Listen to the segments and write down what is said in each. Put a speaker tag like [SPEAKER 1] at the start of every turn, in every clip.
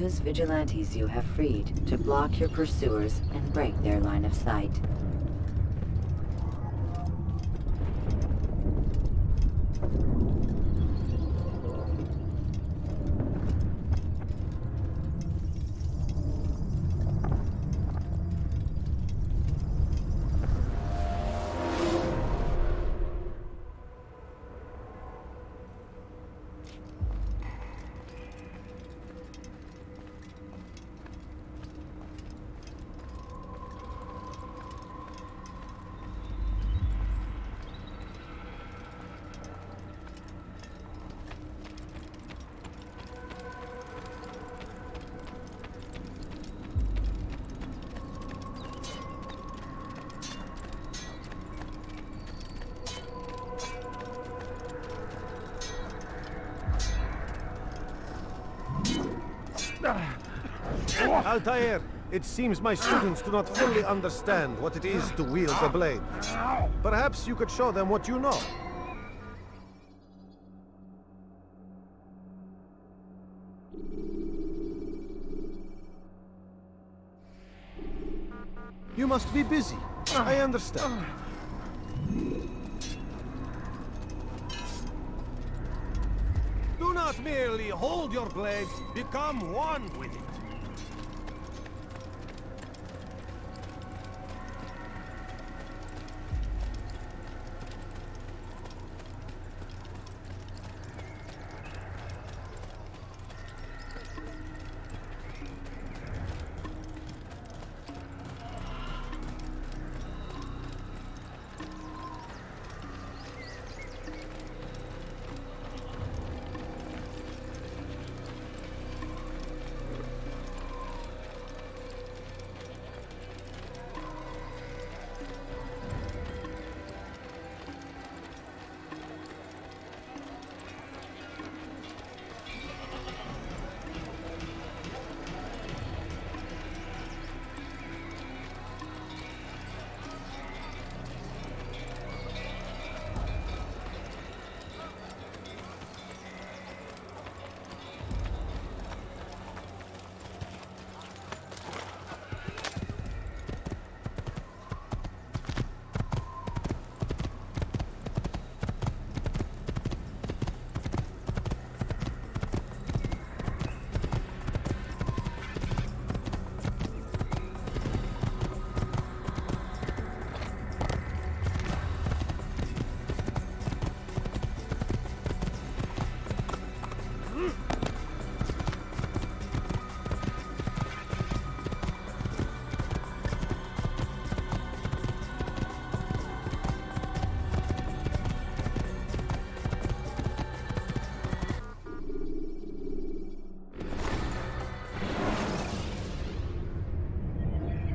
[SPEAKER 1] Use vigilantes you have freed to block your pursuers and break their line of sight.
[SPEAKER 2] Altair, it seems my students do not fully understand what it is to wield the blade. Perhaps you could show them what you know. You must be busy. I understand. Do not merely hold your blade, become one with it.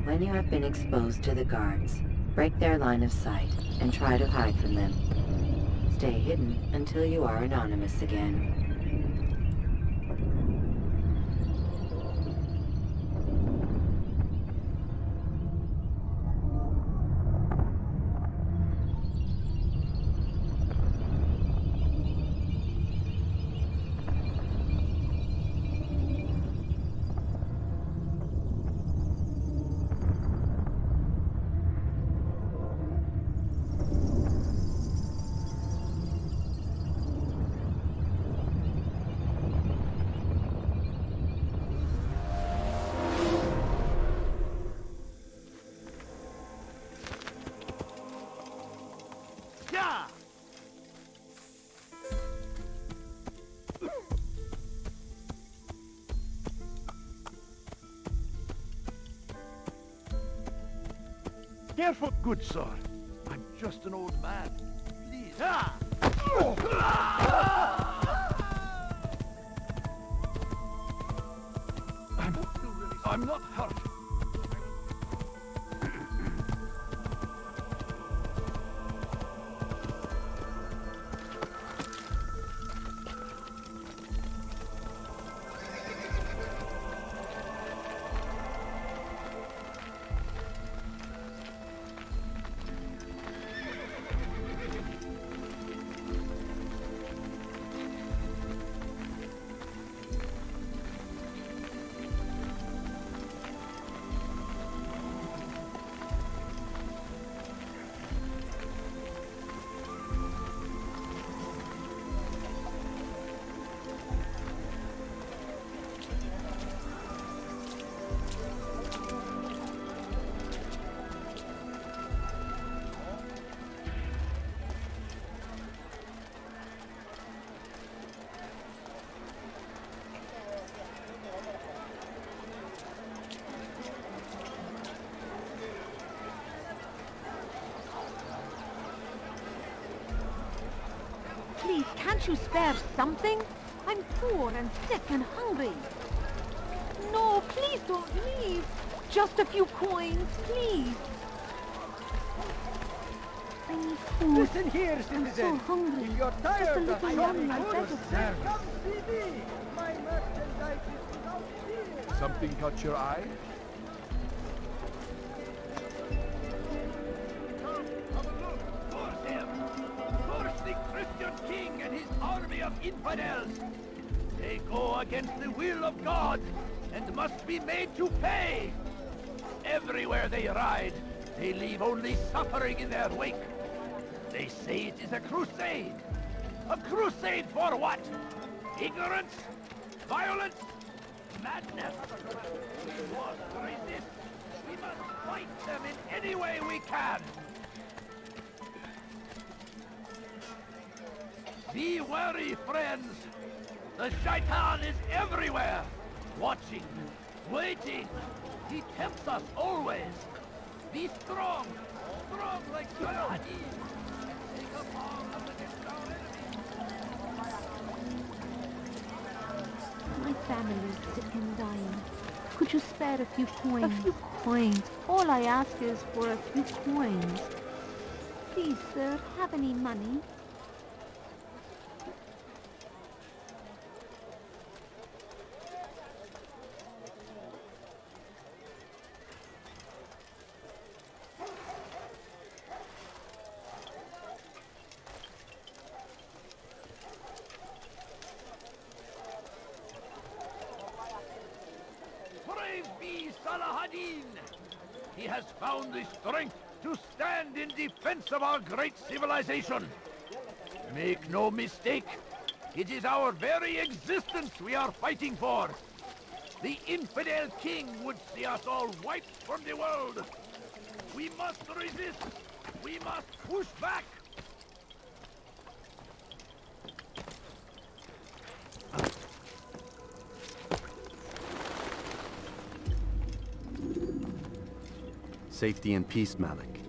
[SPEAKER 1] When you have been exposed to the guards, break their line of sight and try to hide from them. Stay hidden until you are anonymous again.
[SPEAKER 3] Careful, good sir. I'm just an old man. Please. I'm not hurt.
[SPEAKER 4] Can't you spare something? I'm poor and sick and hungry. No, please don't leave. Just a few coins, please. I need food.
[SPEAKER 5] Listen here,
[SPEAKER 4] I'm
[SPEAKER 5] citizen.
[SPEAKER 4] so hungry.
[SPEAKER 5] If you're
[SPEAKER 4] Just a
[SPEAKER 5] tired of
[SPEAKER 4] little
[SPEAKER 5] having
[SPEAKER 4] longer, I
[SPEAKER 5] good
[SPEAKER 4] beg of you.
[SPEAKER 5] service, come see me. My merchandise is without fear.
[SPEAKER 3] Something caught your eye?
[SPEAKER 6] Force him! Force the Christian king and his army of infidels! They go against the will of God and must be made to pay! Everywhere they ride, they leave only suffering in their wake. They say it is a crusade. A crusade for what? Ignorance? Violence? Madness? We must resist. We must fight them in any way we can. Be wary, friends. The shaitan is everywhere. Watching, waiting. He tempts us always. Be strong. Strong like Saladin. Take up arms against our enemies.
[SPEAKER 4] My family is sick and dying. Could you spare a few coins? A few coins. All I ask is for a few coins. Please, sir, have any money?
[SPEAKER 6] Brave be Saladin! He has found the strength to stand in defense of our great civilization. Make no mistake, it is our very existence we are fighting for. The infidel king would see us all wiped from the world. We must resist. We must push back.
[SPEAKER 7] Safety and peace, Malik.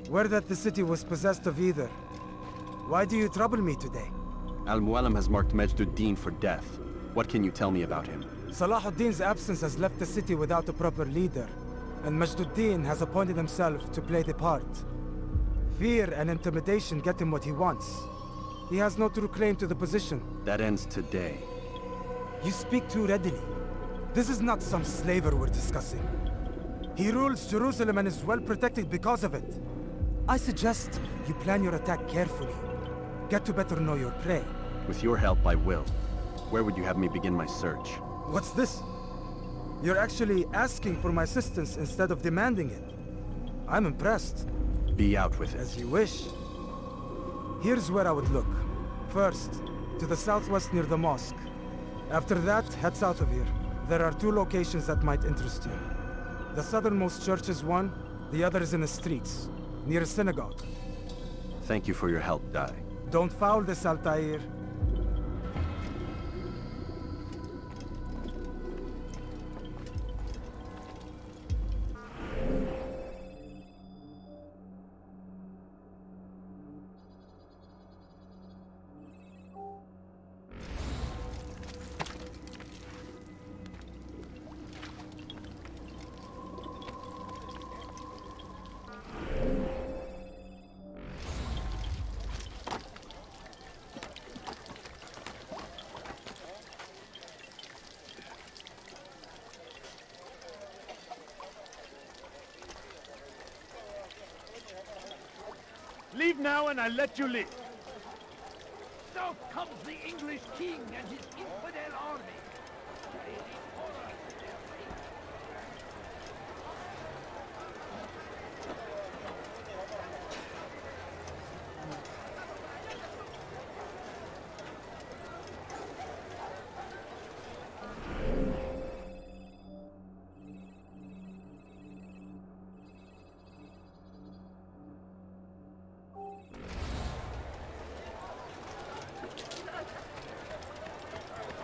[SPEAKER 8] Word that the city was possessed of either. Why do you trouble me today?
[SPEAKER 7] Al-Mualim has marked Majd-ud-Din for death. What can you tell me about him?
[SPEAKER 8] Salahuddin's absence has left the city without a proper leader, and Majd-ud-Din has appointed himself to play the part. Fear and intimidation get him what he wants. He has no true claim to the position.
[SPEAKER 7] That ends today.
[SPEAKER 8] You speak too readily. This is not some slaver we're discussing. He rules Jerusalem and is well protected because of it. I suggest you plan your attack carefully. Get to better know your prey.
[SPEAKER 7] With your help, I will. Where would you have me begin my search?
[SPEAKER 8] What's this? You're actually asking for my assistance instead of demanding it. I'm impressed.
[SPEAKER 7] Be out with
[SPEAKER 8] As
[SPEAKER 7] it.
[SPEAKER 8] you wish. Here's where I would look. First, to the southwest near the mosque. After that, head south of here. There are two locations that might interest you. The southernmost church is one, the other is in the streets, near a synagogue.
[SPEAKER 7] Thank you for your help, Dai.
[SPEAKER 8] Don't foul this, Altair.
[SPEAKER 3] Leave now and I'll let you live.
[SPEAKER 6] South comes the English king and his infidel army. Raging horror in their wake.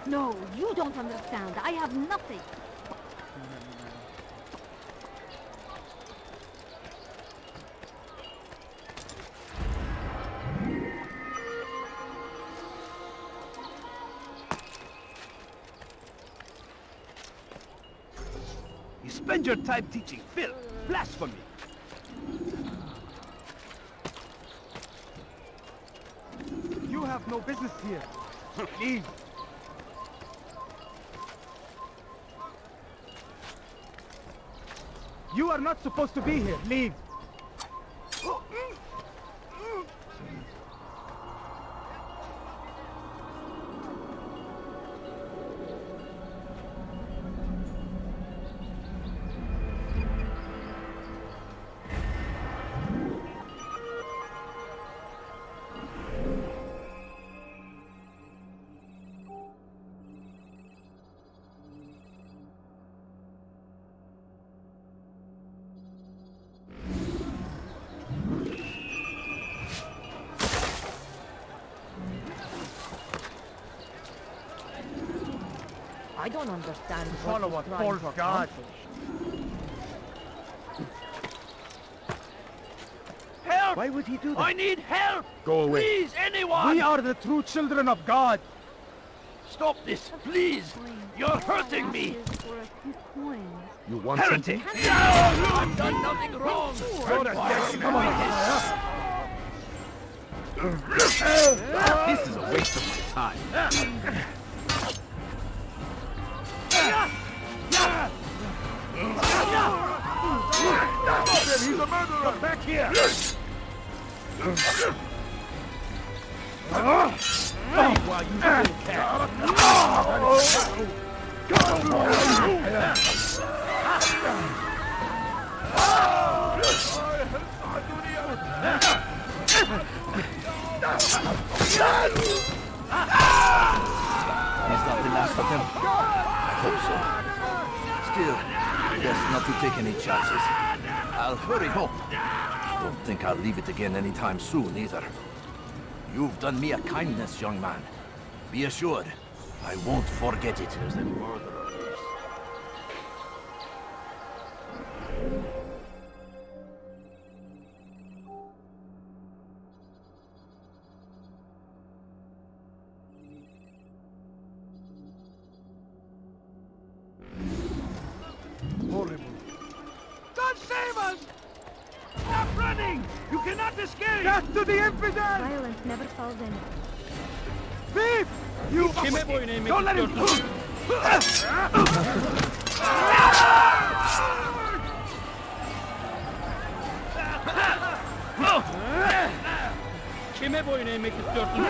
[SPEAKER 4] No, you don't understand. I have nothing.
[SPEAKER 6] Mind your time teaching filth, blasphemy.
[SPEAKER 8] You have no business here. Leave. You are not supposed to be here. Leave.
[SPEAKER 5] I don't understand
[SPEAKER 3] Follow
[SPEAKER 5] what
[SPEAKER 3] a
[SPEAKER 5] he's trying
[SPEAKER 3] false
[SPEAKER 5] to
[SPEAKER 3] god.
[SPEAKER 5] accomplish.
[SPEAKER 6] Help!
[SPEAKER 3] Why would he do that?
[SPEAKER 6] I need help!
[SPEAKER 3] Go away.
[SPEAKER 6] Please, anyone!
[SPEAKER 3] We are the true children of God.
[SPEAKER 6] Stop this, please! You're hurting me!
[SPEAKER 4] Ask is for a few coins.
[SPEAKER 3] You want
[SPEAKER 6] Heretic! No! I've done nothing wrong!
[SPEAKER 3] Come on.
[SPEAKER 7] This is a waste of my time.
[SPEAKER 3] He's a murderer. Come back here. While you still can.
[SPEAKER 6] Is that the last of them? I hope so. Still, best not to take any chances. I'll hurry home. Don't think I'll leave it again anytime soon, either. You've done me a kindness, young man. Be assured, I won't forget it. There's a murderer loose.
[SPEAKER 3] Horrible.
[SPEAKER 6] God save us! Stop running! You cannot escape!
[SPEAKER 8] Death to the infidel!
[SPEAKER 4] Violence never solves anything.
[SPEAKER 8] Thief! You...
[SPEAKER 6] Don't let him...
[SPEAKER 9] Kime boyun eğmek istiyorsun?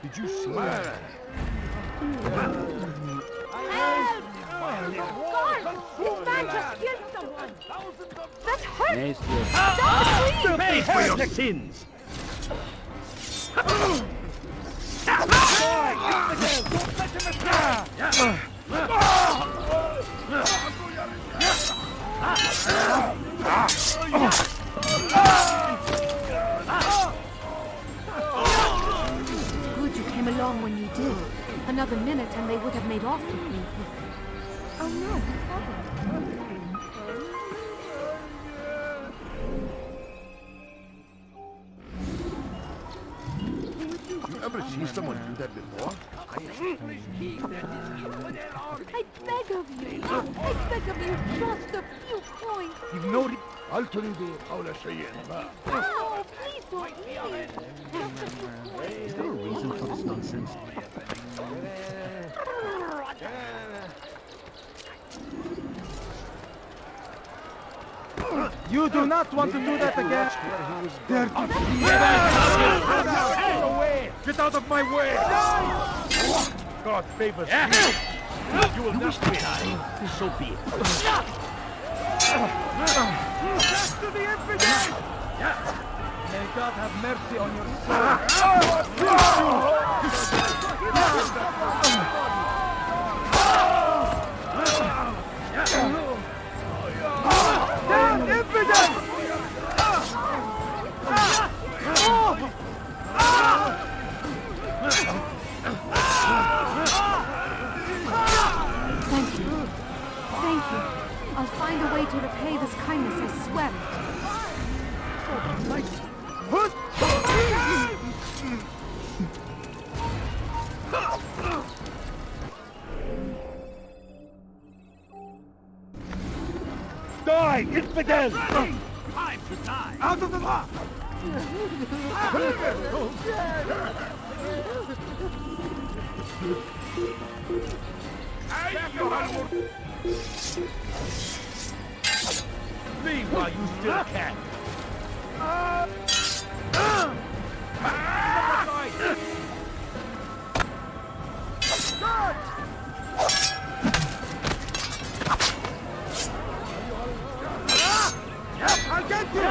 [SPEAKER 3] Did you see that?
[SPEAKER 4] This man just killed someone! That hurt!
[SPEAKER 9] Ne istiyorsun?
[SPEAKER 6] Pay for your sins!
[SPEAKER 4] Good you came along when you did. Another minute and they would have made off with me. Oh no, he haven't.
[SPEAKER 3] You ever see someone do that before?
[SPEAKER 4] I beg of you. I beg of you, just a few coins.
[SPEAKER 3] You've no... I'll tell you the... أول شيء ما...
[SPEAKER 4] No, please don't leave. Just a few coins.
[SPEAKER 9] Is there a reason for this nonsense?
[SPEAKER 8] You do not want to do that again.
[SPEAKER 3] Get away! Get out of my way! God favors you. You will not die.
[SPEAKER 6] So be it.
[SPEAKER 8] Death to the infidel!
[SPEAKER 5] May God have mercy on your soul. Damn infidel!
[SPEAKER 4] Thank you. Thank you. I'll find a way to repay this kindness, I swear
[SPEAKER 3] Die, infidel!
[SPEAKER 6] Time to die!
[SPEAKER 3] Out of the law!
[SPEAKER 6] Flee while you still can!
[SPEAKER 3] I'll get you!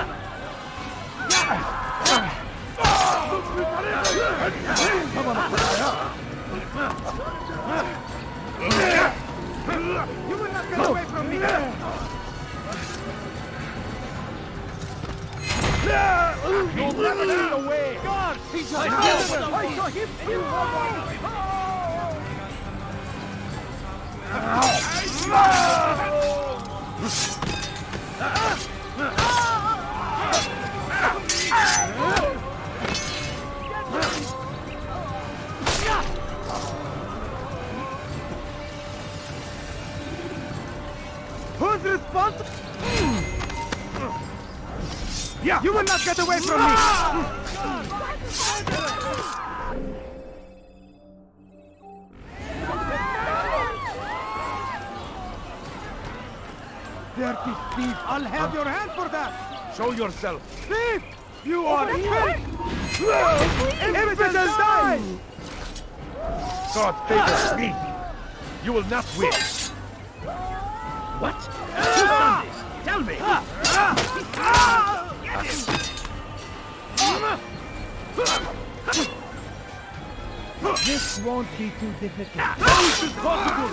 [SPEAKER 3] Come on, you will not get away from me!
[SPEAKER 6] You'll never get away!
[SPEAKER 3] God! He's a
[SPEAKER 6] I
[SPEAKER 3] saw him kill Who's responsible? Yeah. You will not get away from me! Dirty thief! I'll have your hand for that!
[SPEAKER 6] Show yourself!
[SPEAKER 3] Thief! You are fake! Infidel die!
[SPEAKER 6] God favors me! You will not win! What? Who's done this? Tell me! Get him!
[SPEAKER 5] This won't be too difficult.
[SPEAKER 6] How is this possible?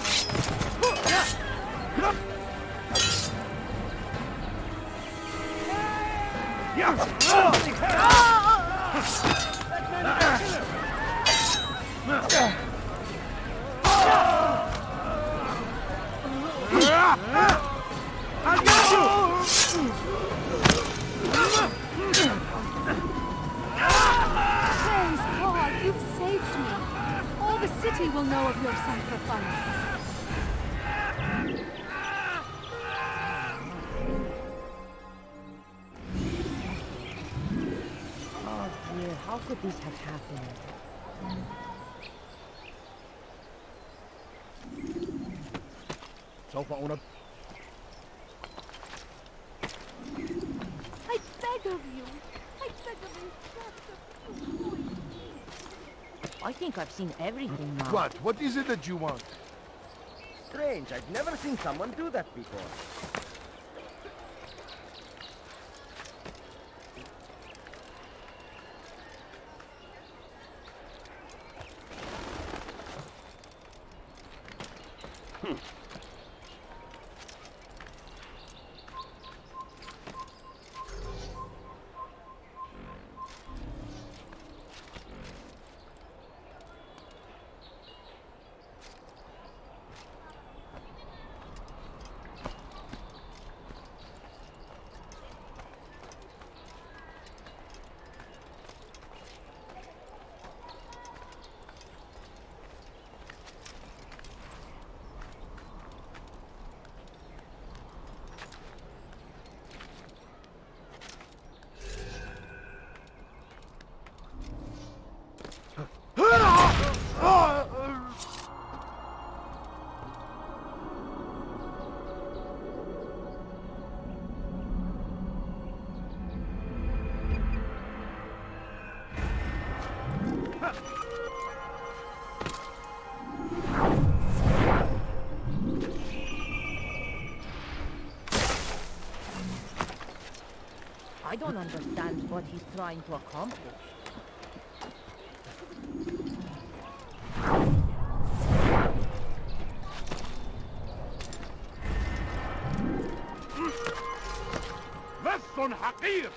[SPEAKER 3] I'll get you!
[SPEAKER 4] Praise God, you've saved me. All the city will know of your sacrifice.
[SPEAKER 10] Oh dear, how could this have happened?
[SPEAKER 6] سوف أنبئ.
[SPEAKER 4] I beg of you. I beg of you just a few coins.
[SPEAKER 10] I think I've seen everything now.
[SPEAKER 3] What is it that you want?
[SPEAKER 5] Strange, I've never seen someone do that before.
[SPEAKER 10] I don't understand what he's trying to accomplish.
[SPEAKER 3] لص حقير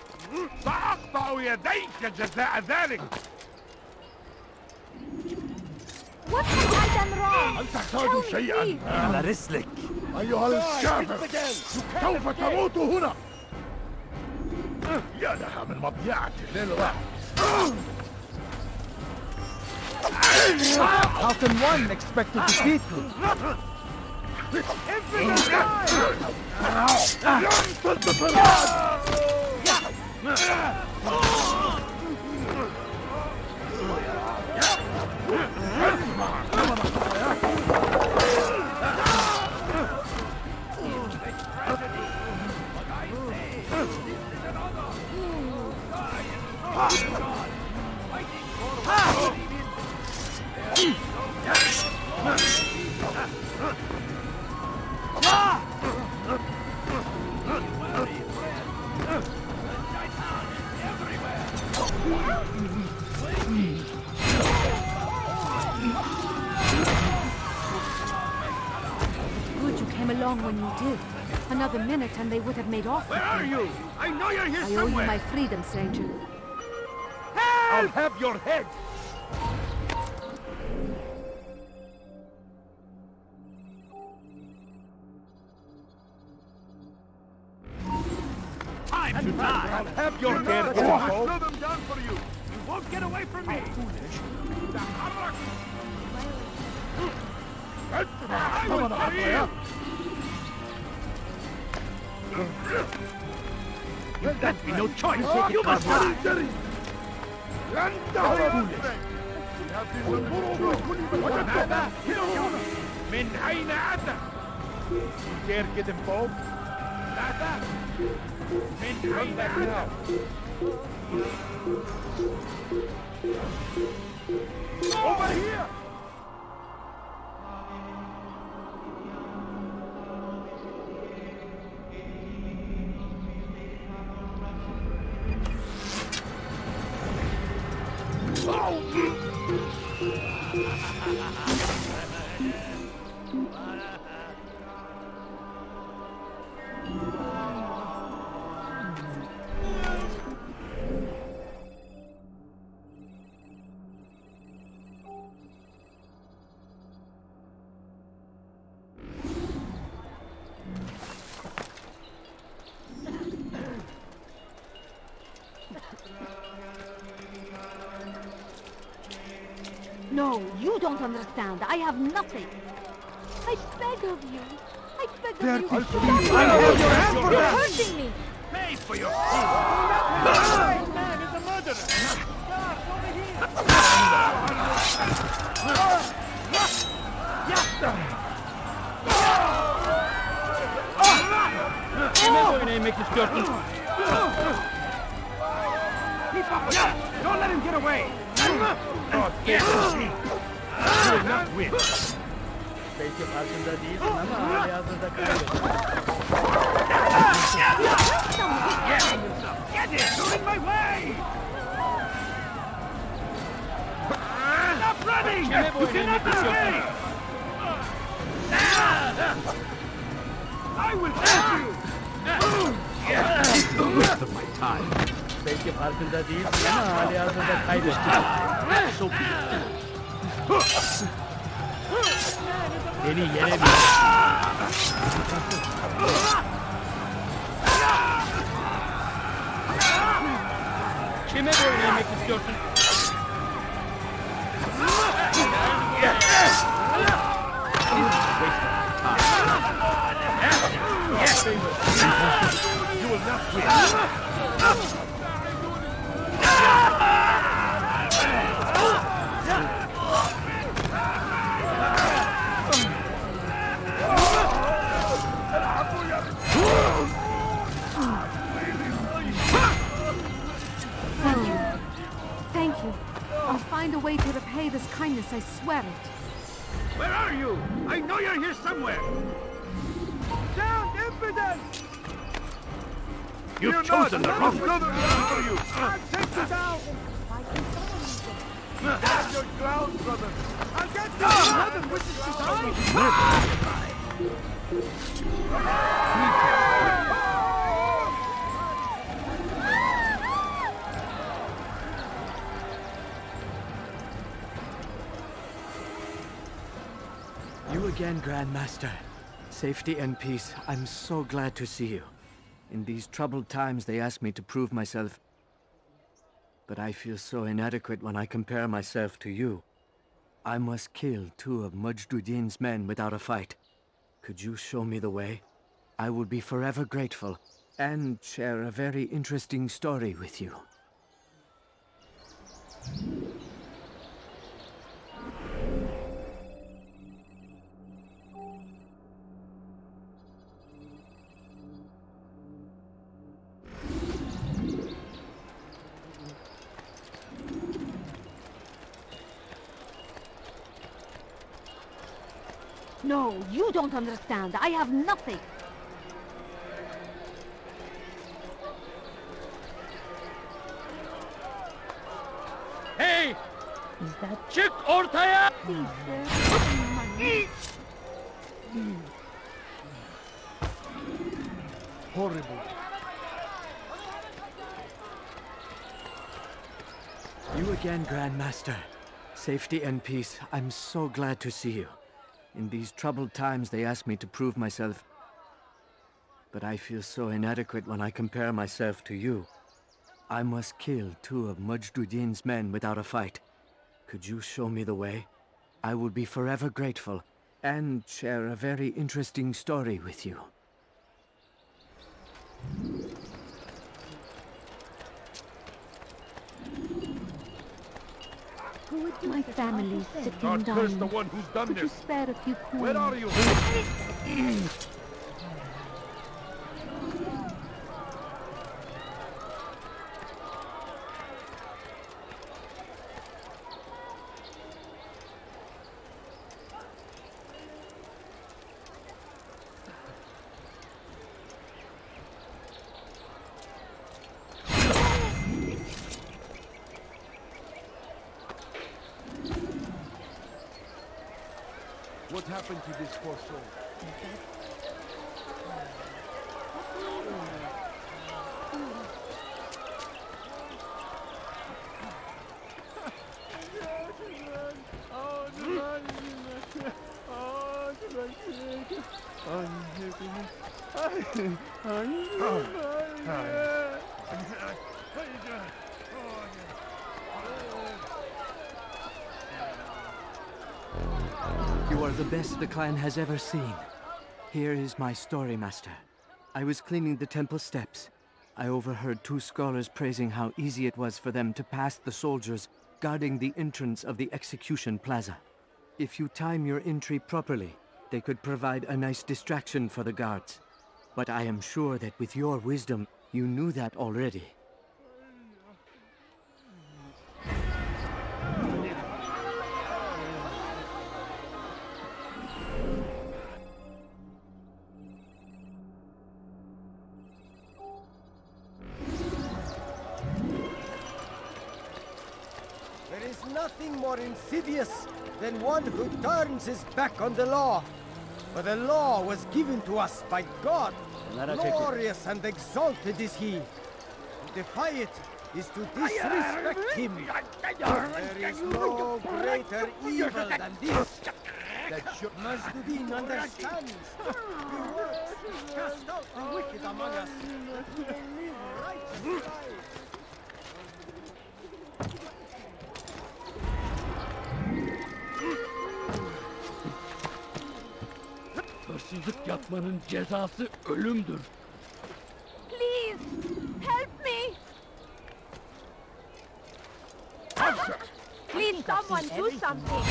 [SPEAKER 3] سأقطع يديك جزاء ذلك.
[SPEAKER 4] What have I done wrong?
[SPEAKER 3] هل تحتاج شيئا؟
[SPEAKER 8] على رسلك.
[SPEAKER 3] أيها الكافر سوف تموت هنا. يا لها من مضيعة للرعب.
[SPEAKER 8] How can one expect to defeat me?
[SPEAKER 4] Good you came along when you did. Another minute and they would have made off with
[SPEAKER 3] Where are
[SPEAKER 4] me.
[SPEAKER 3] you? I know you're here
[SPEAKER 4] I owe you
[SPEAKER 3] somewhere.
[SPEAKER 4] my freedom, stranger.
[SPEAKER 3] I'll have your head. Time to die. I'll have your head. I'll slow them down for you. You won't get away from me. I will kill you. You can't be no choice. You must die. من أين أتى؟ You dare get involved? ماذا؟ من أين أتى؟ Over here!
[SPEAKER 4] No, you don't understand. I have nothing. I beg of you. I beg of you. Stop it. You're hurting me.
[SPEAKER 3] Pay for your food! That man is a murderer! Keep up with that! Don't let him get away! God damn it! You will not win!
[SPEAKER 9] Belki farkında değilsin ama hali hazırda kaybettin.
[SPEAKER 3] Get it! You're in my way! Stop running! You cannot escape! I will help you!
[SPEAKER 7] It's the waste of my time.
[SPEAKER 9] Belki farkında değilsin ama hali hazırda kaybettin.
[SPEAKER 7] So be it.
[SPEAKER 9] Beni yenemeyeceksin. Kime boyun eğmek istiyorsun?
[SPEAKER 3] You will not win!
[SPEAKER 4] Thank you. Thank you. I'll find a way to repay this kindness, I swear it.
[SPEAKER 3] Where are you? I know you're here somewhere! Down, infidel! You've chosen the wrong brother for you.
[SPEAKER 5] I'll take you down!
[SPEAKER 3] Stand your ground, brother.
[SPEAKER 5] I'll get you! Heaven wishes to die!
[SPEAKER 9] You again, Grandmaster. Safety and peace. I'm so glad to see you. In these troubled times, they ask me to prove myself. But I feel so inadequate when I compare myself to you. I must kill 2 of Mujduddin's men without a fight. Could you show me the way? I will be forever grateful, and share a very interesting story with you.
[SPEAKER 4] No, you don't understand. I have nothing.
[SPEAKER 9] Hey!
[SPEAKER 10] Is that
[SPEAKER 9] Çık ortaya!
[SPEAKER 4] Please, sir. Give me money.
[SPEAKER 3] Horrible.
[SPEAKER 9] You again, Grandmaster. Safety and peace. I'm so glad to see you. In these troubled times, they ask me to prove myself. But I feel so inadequate when I compare myself to you. I must kill 2 of Mujduddin's men without a fight. Could you show me the way? I will be forever grateful, and share a very interesting story with you.
[SPEAKER 4] My family's sick and
[SPEAKER 3] God curse the
[SPEAKER 4] dying.
[SPEAKER 3] one who's done
[SPEAKER 4] Could you
[SPEAKER 3] this.
[SPEAKER 4] spare a few coins?
[SPEAKER 3] Where are you? What happened to this poor soul?
[SPEAKER 9] You are the best the clan has ever seen. Here is my story, Master. I was cleaning the temple steps. I overheard 2 scholars praising how easy it was for them to pass the soldiers guarding the entrance of the execution plaza. If you time your entry properly, they could provide a nice distraction for the guards. But I am sure that with your wisdom, you knew that already.
[SPEAKER 5] There is nothing more insidious than one who turns his back on the law. For the law was given to us by God. Glorious and exalted is he. To defy it is to disrespect him. There is no greater evil than this. That Mujduddin understands. He works to cast out the wicked among us. That we may live righteous lives.
[SPEAKER 9] Hırsızlık yapmanın cezası ölümdür.
[SPEAKER 4] Please, help me! Please, someone do something!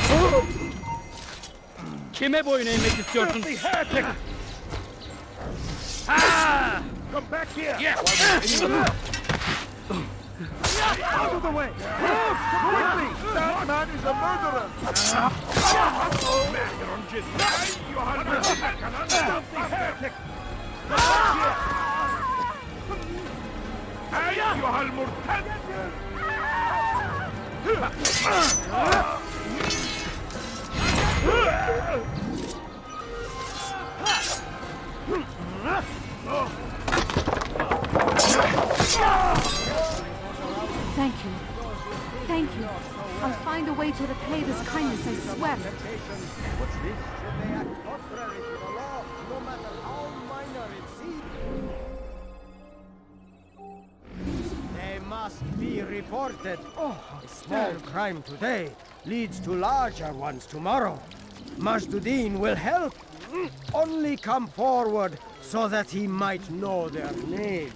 [SPEAKER 9] Kime boyun eğmek istiyorsun?
[SPEAKER 3] Come back here!
[SPEAKER 9] Yes!
[SPEAKER 3] Out of the way! Move! Quickly! That man is a murderer! Stop the heretic! أيها المرتد!
[SPEAKER 4] Thank you. Thank you. I'll find a way to repay this kindness, I swear.
[SPEAKER 5] What's this? Should they act contrary to the law, no matter how minor it seems? They must be reported. A small crime today leads to larger ones tomorrow. Majduddin will help. Only come forward so that he might know their names.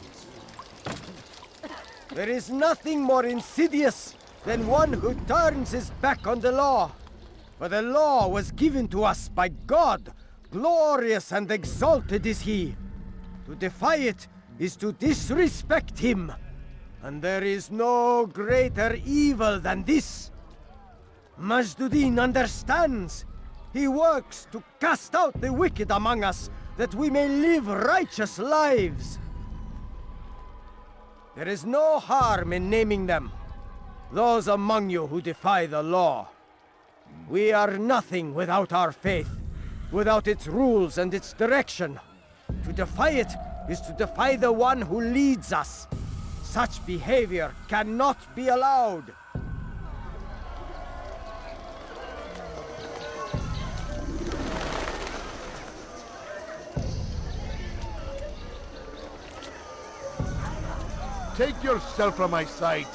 [SPEAKER 5] There is nothing more insidious than one who turns his back on the law. For the law was given to us by God. Glorious and exalted is he. To defy it is to disrespect him. And there is no greater evil than this. Majduddin understands. He works to cast out the wicked among us, that we may live righteous lives. There is no harm in naming them. Those among you who defy the law. We are nothing without our faith, without its rules and its direction. To defy it is to defy the one who leads us. Such behavior cannot be allowed.
[SPEAKER 3] Take yourself from my sight.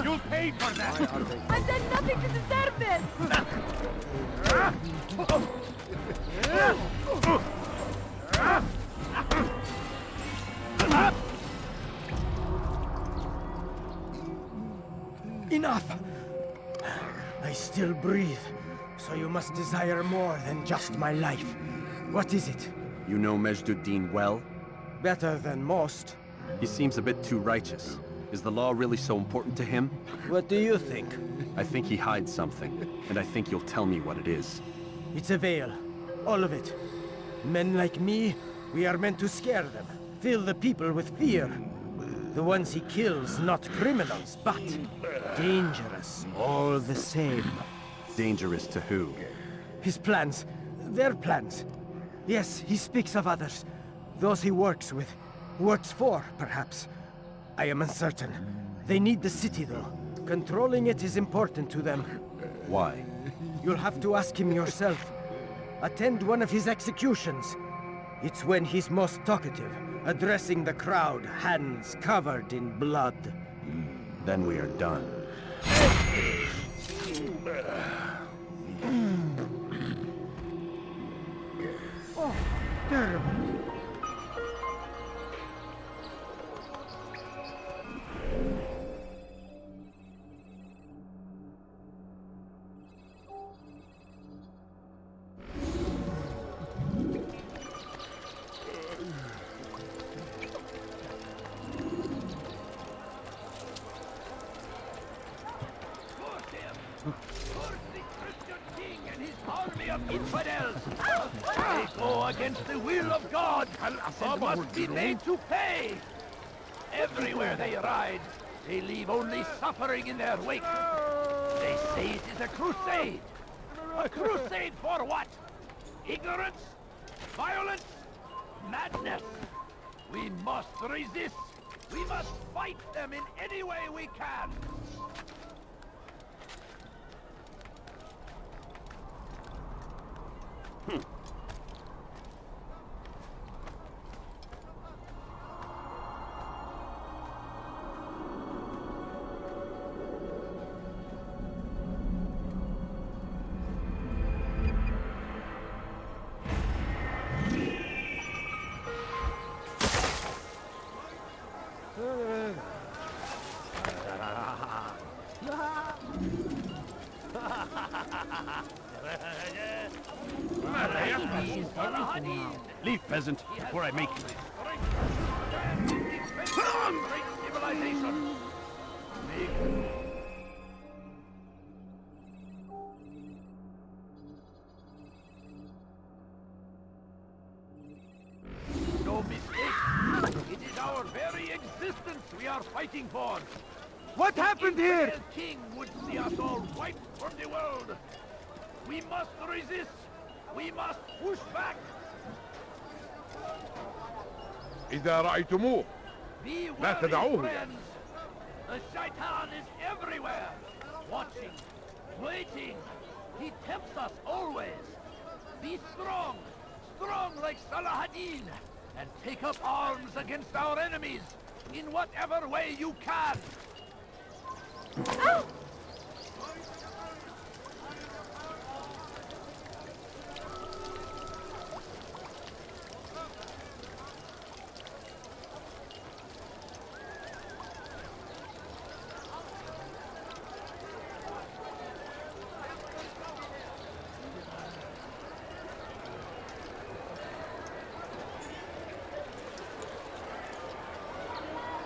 [SPEAKER 3] You'll pay for that!
[SPEAKER 4] I've done nothing to deserve this!
[SPEAKER 5] Enough! I still breathe, so you must desire more than just my life. What is it?
[SPEAKER 7] You know Majduddin well?
[SPEAKER 5] Better than most.
[SPEAKER 7] He seems a bit too righteous. Is the law really so important to him?
[SPEAKER 5] What do you think?
[SPEAKER 7] I think he hides something, and I think you'll tell me what it is.
[SPEAKER 5] It's a veil. All of it. Men like me, we are meant to scare them, fill the people with fear. The ones he kills, not criminals, but dangerous all the same.
[SPEAKER 7] Dangerous to who?
[SPEAKER 5] His plans, their plans. Yes, he speaks of others. Those he works with, works for, perhaps. I am uncertain. They need the city, though. Controlling it is important to them.
[SPEAKER 7] Why?
[SPEAKER 5] You'll have to ask him yourself. Attend one of his executions. It's when he's most talkative, addressing the crowd, hands covered in blood.
[SPEAKER 7] Then we are done.
[SPEAKER 5] Oh, terrible.
[SPEAKER 6] Infidels! They go against the will of God and must be made to pay! Everywhere they ride, they leave only suffering in their wake. They say it is a crusade. A crusade for what? Ignorance? Violence? Madness? We must resist. We must fight them in any way we can.
[SPEAKER 3] Leave, peasant, before I make you.
[SPEAKER 6] Great civilization. are fighting for.
[SPEAKER 3] What happened here?
[SPEAKER 6] The king would see us all wiped from the world. We must resist. We must push back.
[SPEAKER 3] إذا رأيتموه
[SPEAKER 6] Be
[SPEAKER 3] لا
[SPEAKER 6] wary,
[SPEAKER 3] تدعوه.
[SPEAKER 6] friends. The shaitan is everywhere, watching, waiting. He tempts us always. Be strong, strong like Salahadin, and take up arms against our enemies in whatever way you can.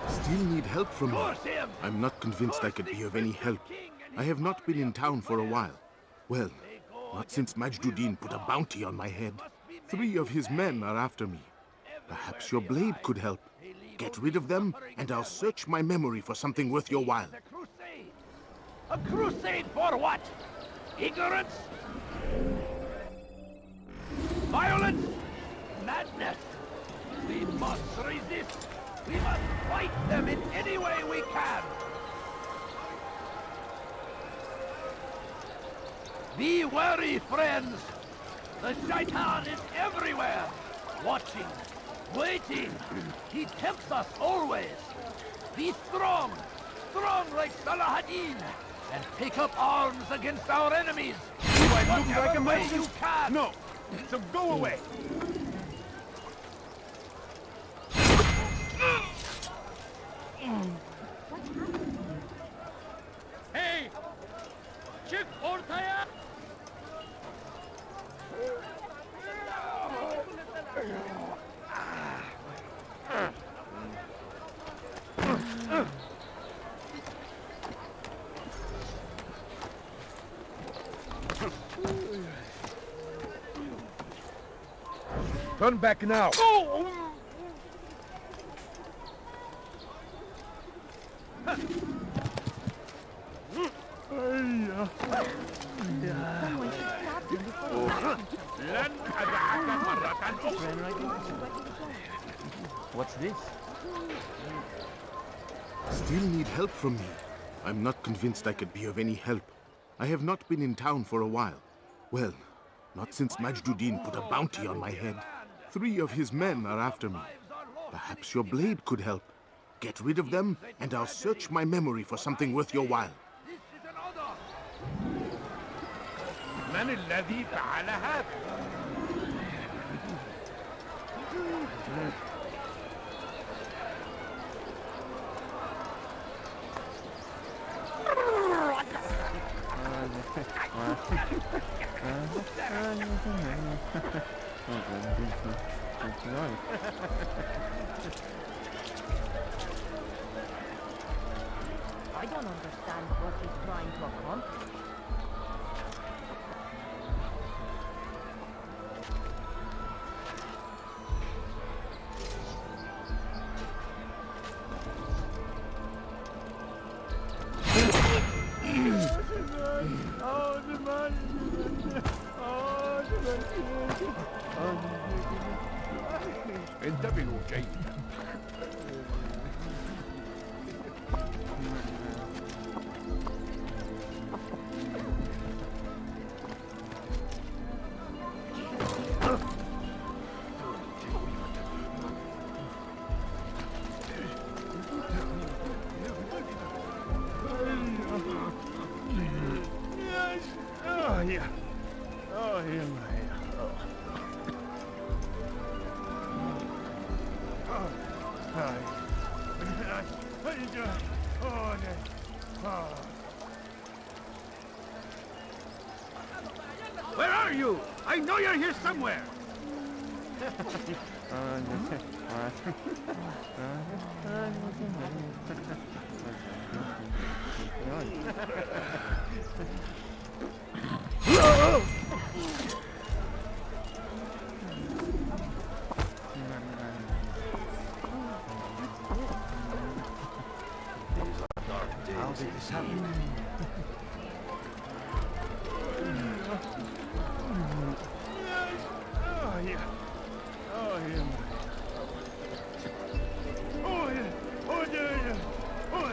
[SPEAKER 11] Still need help from me.
[SPEAKER 6] Force him!
[SPEAKER 11] I'm not convinced I could be of any help. I have not been in town for a while. Well, not since Majduddin put a bounty on my head. 3 of his men are after me. Perhaps your blade could help. Get rid of them, and I'll search my memory for something worth your while.
[SPEAKER 6] A crusade! A crusade for what? Ignorance? Violence? Madness? We must resist! We must fight them in any way we can! Be wary, friends! The shaitan is everywhere! Watching, waiting! He tempts us always! Be strong! Strong like Salahadin! And take up arms against our enemies!
[SPEAKER 3] Do I look like a
[SPEAKER 6] Whatever way
[SPEAKER 3] merchant?
[SPEAKER 6] you can!
[SPEAKER 3] No. So go away.
[SPEAKER 6] Hey! Çık ortaya!
[SPEAKER 3] Turn back now.
[SPEAKER 6] لن أدعك مرة أخرى.
[SPEAKER 9] What's this?
[SPEAKER 11] Still need help from me. I'm not convinced I could be of any help. I have not been in town for a while. Well, not since Majduddin put a bounty on my head. 3 of his men are after me. Perhaps your blade could help. Get rid of them, and I'll search my memory for something worth your while.
[SPEAKER 6] This is an order.
[SPEAKER 3] من الذي فعل هذا؟
[SPEAKER 10] I don't understand what he's trying to accomplish.
[SPEAKER 3] انتبهوا جيدا.
[SPEAKER 6] Where are you? I know you're here somewhere.
[SPEAKER 3] Oh, yeah. Oh, yeah. Oh, yeah. Oh, yeah, yeah. Oh,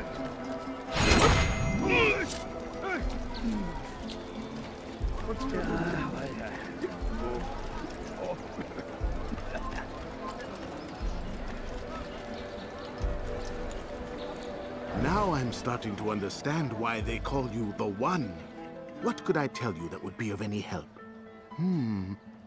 [SPEAKER 11] Now I'm starting to understand why they call you the One. What could I tell you that would be of any help?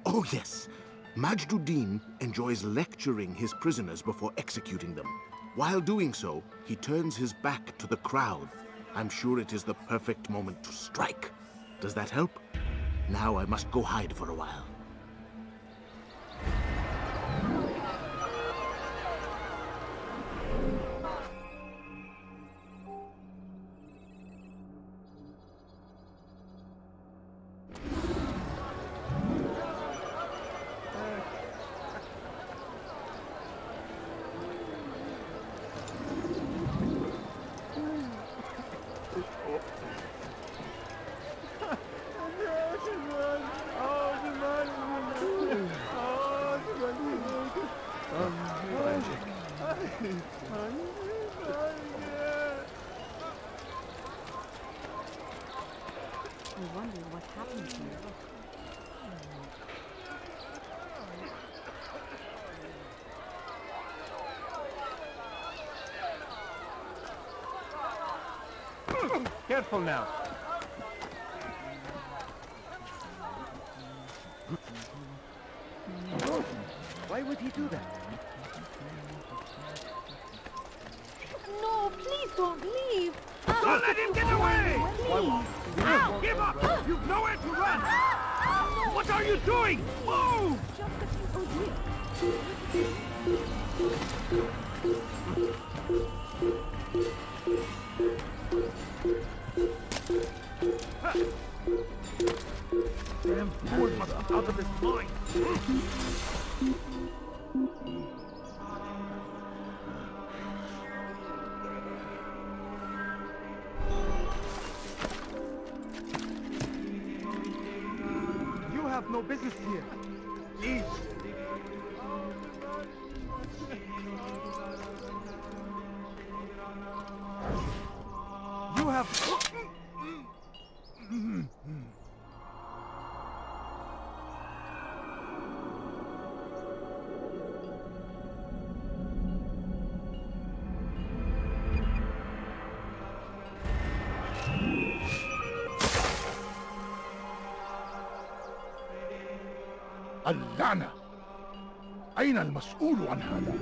[SPEAKER 11] Oh yes. Majduddin enjoys lecturing his prisoners before executing them. While doing so, he turns his back to the crowd. I'm sure it is the perfect moment to strike. Does that help? Now I must go hide for a while.
[SPEAKER 4] I wonder what happened to you.
[SPEAKER 3] careful now. Why would he do that?
[SPEAKER 4] No, please don't leave.
[SPEAKER 6] Don't let him get away!
[SPEAKER 4] Please.
[SPEAKER 6] Now, give up! You've nowhere to run! What are you doing? Move! Damn fool must be out of his mind.
[SPEAKER 3] You have no business here. Leave. You have... اللعنة! أين المسؤول عن هذا؟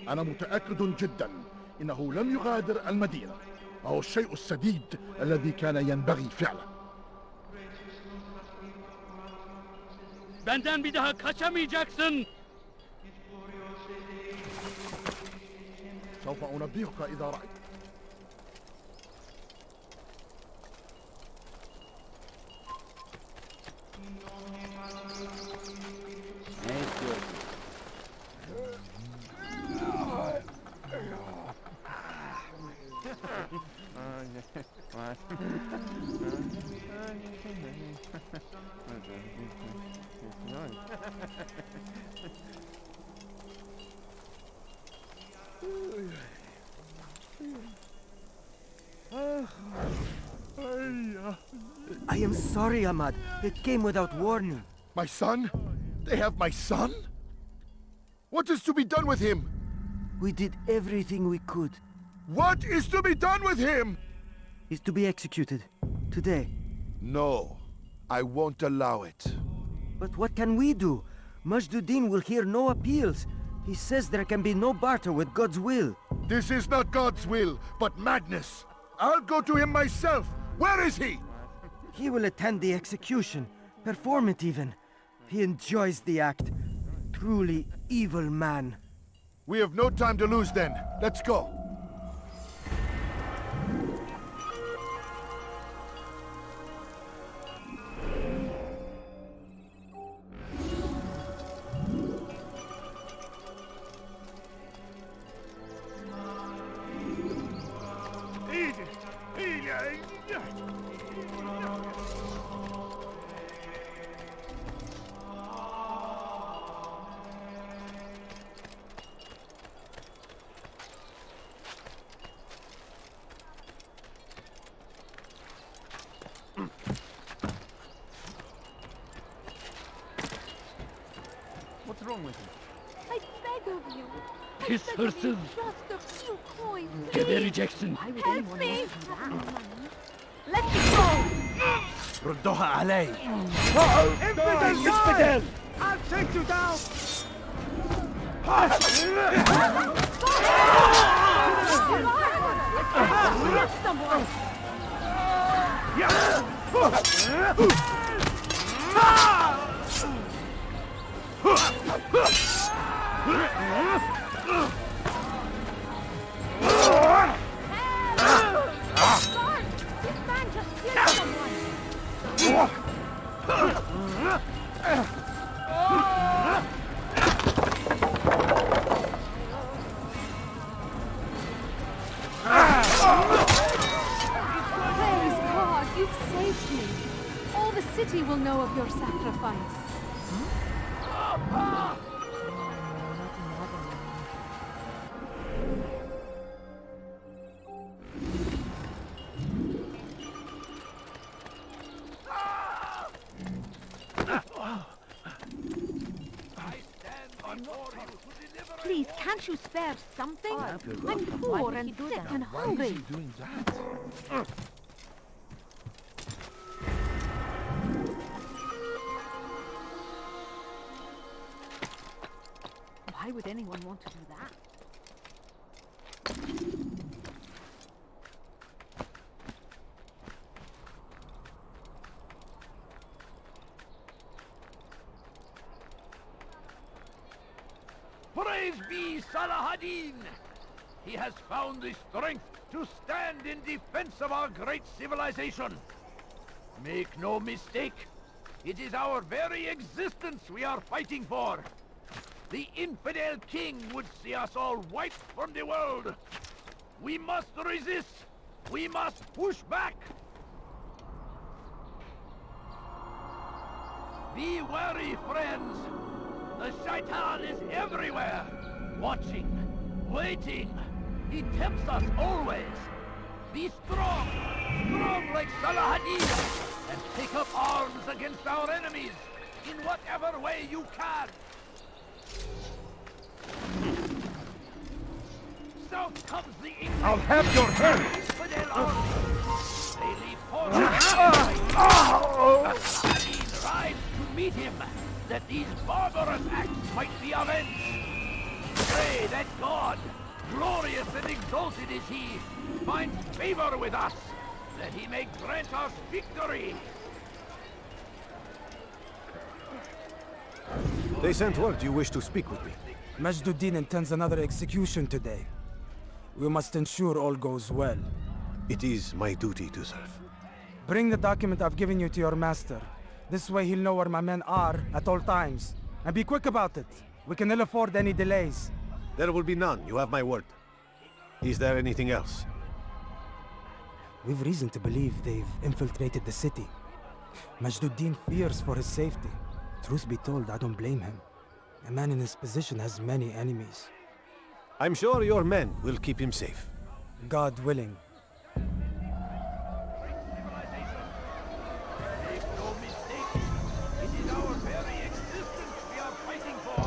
[SPEAKER 3] أنا متأكد جدا إنه لم يغادر المدينة، وهو الشيء السديد الذي كان ينبغي فعله.
[SPEAKER 6] Benden bir daha kaçamayacaksın.
[SPEAKER 3] سوف أنبهك إذا رأيت.
[SPEAKER 9] I am sorry, Ahmad. It came without warning.
[SPEAKER 3] My son? They have my son? What is to be done with him?
[SPEAKER 9] We did everything we could.
[SPEAKER 3] What is to be done with him?
[SPEAKER 9] He's to be executed. Today.
[SPEAKER 3] No, I won't allow it.
[SPEAKER 9] But what can we do? Majduddin will hear no appeals. He says there can be no barter with God's will.
[SPEAKER 3] This is not God's will, but madness. I'll go to him myself. Where is he?
[SPEAKER 9] He will attend the execution. Perform it even. He enjoys the act. Truly evil man.
[SPEAKER 3] We have no time to lose then. Let's go. What's wrong with him?
[SPEAKER 4] I beg of you.
[SPEAKER 6] Kiss
[SPEAKER 4] I beg
[SPEAKER 6] her
[SPEAKER 4] of you,
[SPEAKER 6] silk.
[SPEAKER 4] just a few coins.
[SPEAKER 6] Give her
[SPEAKER 4] Please.
[SPEAKER 6] rejection.
[SPEAKER 4] Help me. Let me go.
[SPEAKER 3] ردوها علي.
[SPEAKER 6] Infidel!
[SPEAKER 3] I'll take you down.
[SPEAKER 4] Let someone. Guard! This man just killed someone. Praise God, you've saved me. All the city will know of your sacrifice. Please, can't you spare something? I'm poor and sick and hungry.
[SPEAKER 3] Doing that?
[SPEAKER 4] Why would anyone want to do that?
[SPEAKER 6] Praise be Salahadin! He has found the strength to stand in defense of our great civilization. Make no mistake, it is our very existence we are fighting for. The infidel king would see us all wiped from the world. We must resist. We must push back. Be wary, friends. The Shaitan is everywhere, watching, waiting. He tempts us always. Be strong, strong like Salahadin, and take up arms against our enemies in whatever way you can. South comes the English.
[SPEAKER 3] I'll have your head.
[SPEAKER 6] Infidel army. They leave Salahadin rides to meet him, that these barbarous acts might be avenged. Pray that God, glorious and exalted is he, finds favor with us, that he may grant us victory.
[SPEAKER 2] They sent word you wish to speak with me.
[SPEAKER 8] Majduddin intends another execution today. We must ensure all goes well.
[SPEAKER 2] It is my duty to serve.
[SPEAKER 8] Bring the document I've given you to your master. This way he'll know where my men are at all times. And be quick about it. We can ill afford any delays.
[SPEAKER 2] There will be none, you have my word. Is there anything else?
[SPEAKER 8] We've reason to believe they've infiltrated the city. Majduddin fears for his safety. Truth be told, I don't blame him. A man in his position has many enemies.
[SPEAKER 2] I'm sure your men will keep him safe.
[SPEAKER 8] God willing.
[SPEAKER 6] Make no mistake, it is our very existence we are fighting for.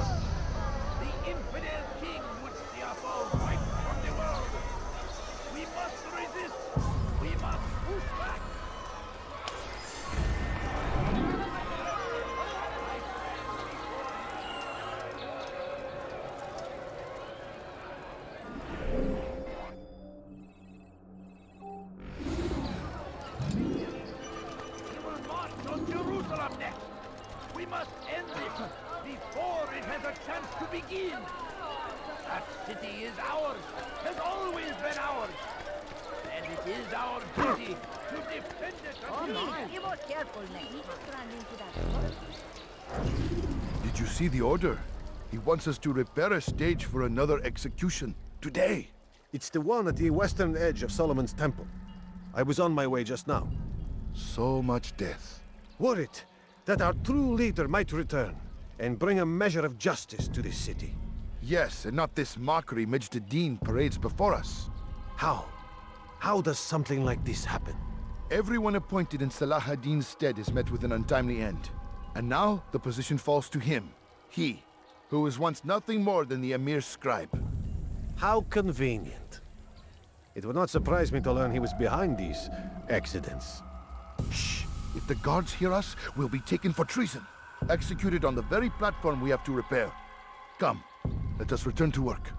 [SPEAKER 6] The infidel king would see us all wiped from the world. We must resist. We must push back. Jerusalem next. We must end this before it has a chance to begin. That city is ours, has always been ours. And it is our duty to defend it until...
[SPEAKER 10] Be more careful next. You just ran into that.
[SPEAKER 12] Did you see the order? He wants us to repair a stage for another execution. Today.
[SPEAKER 2] It's the one at the western edge of Solomon's temple. I was on my way just now.
[SPEAKER 12] So much death.
[SPEAKER 2] Worried that our true leader might return and bring a measure of justice to this city.
[SPEAKER 12] Yes, and not this mockery Majd parades before us.
[SPEAKER 2] How? How does something like this happen?
[SPEAKER 12] Everyone appointed in Salah ad-Din's stead is met with an untimely end. And now, the position falls to him. He, who was once nothing more than the Emir's scribe.
[SPEAKER 2] How convenient. It would not surprise me to learn he was behind these accidents.
[SPEAKER 12] Shh! If the guards hear us, we'll be taken for treason. Executed on the very platform we have to repair. Come, let us return to work.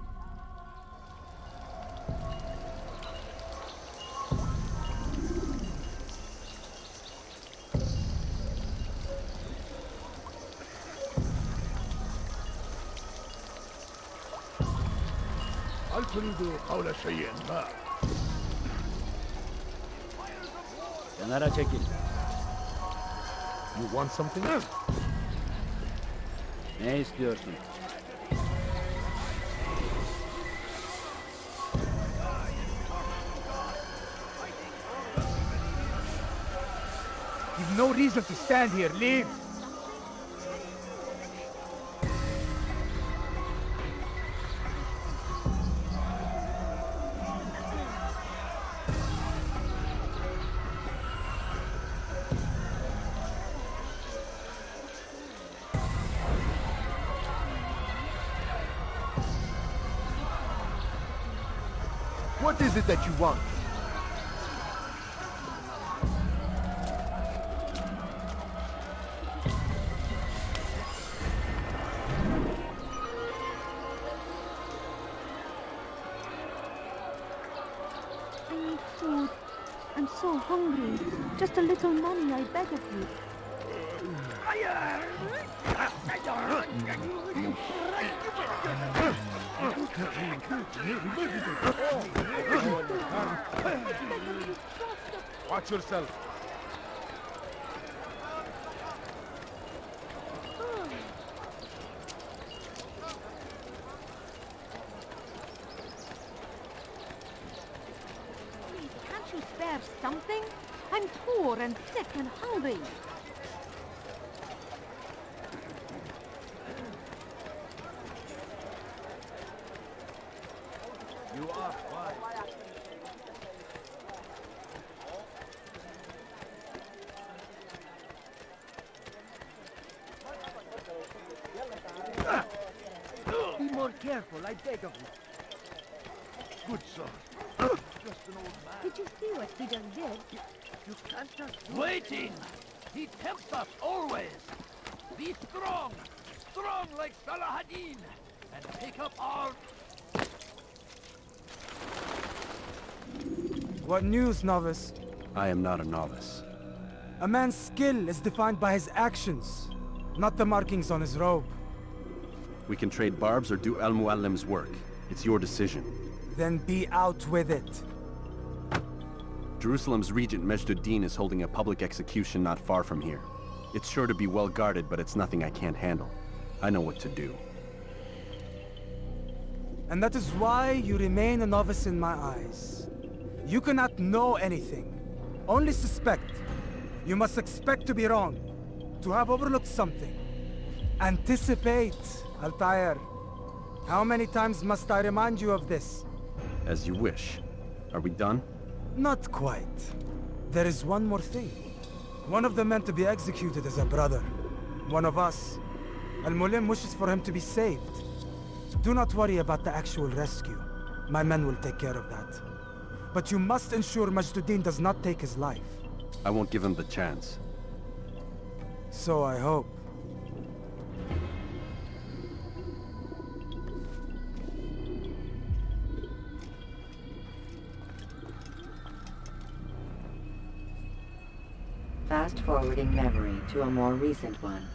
[SPEAKER 3] هل تريد قول شيء ما؟
[SPEAKER 9] Kenara çekil.
[SPEAKER 3] You want something?
[SPEAKER 9] Ne istiyorsun?
[SPEAKER 3] You've no reason to stand here. Leave!
[SPEAKER 12] What is it that you want?
[SPEAKER 4] I need food. I'm so hungry. Just a little money, I beg of you.
[SPEAKER 3] Watch yourself.
[SPEAKER 4] Please, can't you spare something? I'm poor and sick and hungry.
[SPEAKER 3] You are wise.
[SPEAKER 5] Be more careful, I beg of you.
[SPEAKER 3] Good son.
[SPEAKER 6] Just an old man.
[SPEAKER 10] Did you see what he done did?
[SPEAKER 6] You can't just... Waiting! He tempts us always! Be strong! Strong like Salah ad-Din! And take up our...
[SPEAKER 8] What news, novice?
[SPEAKER 7] I am not a novice.
[SPEAKER 8] A man's skill is defined by his actions, not the markings on his robe.
[SPEAKER 7] We can trade barbs or do Al-Muallim's work. It's your decision.
[SPEAKER 8] Then be out with it.
[SPEAKER 7] Jerusalem's regent Majd is holding a public execution not far from here. It's sure to be well guarded, but it's nothing I can't handle. I know what to do.
[SPEAKER 8] And that is why you remain a novice in my eyes. You cannot know anything, only suspect. You must expect to be wrong, to have overlooked something. Anticipate, Altair. How many times must I remind you of this?
[SPEAKER 7] As you wish. Are we done?
[SPEAKER 8] Not quite. There is one more thing. One of the men to be executed is a brother. One of us. Al-Mulim wishes for him to be saved. Do not worry about the actual rescue. My men will take care of that. But you must ensure Majd does not take his life.
[SPEAKER 7] I won't give him the chance.
[SPEAKER 8] So I hope.
[SPEAKER 1] Fast-forwarding memory to a more recent one.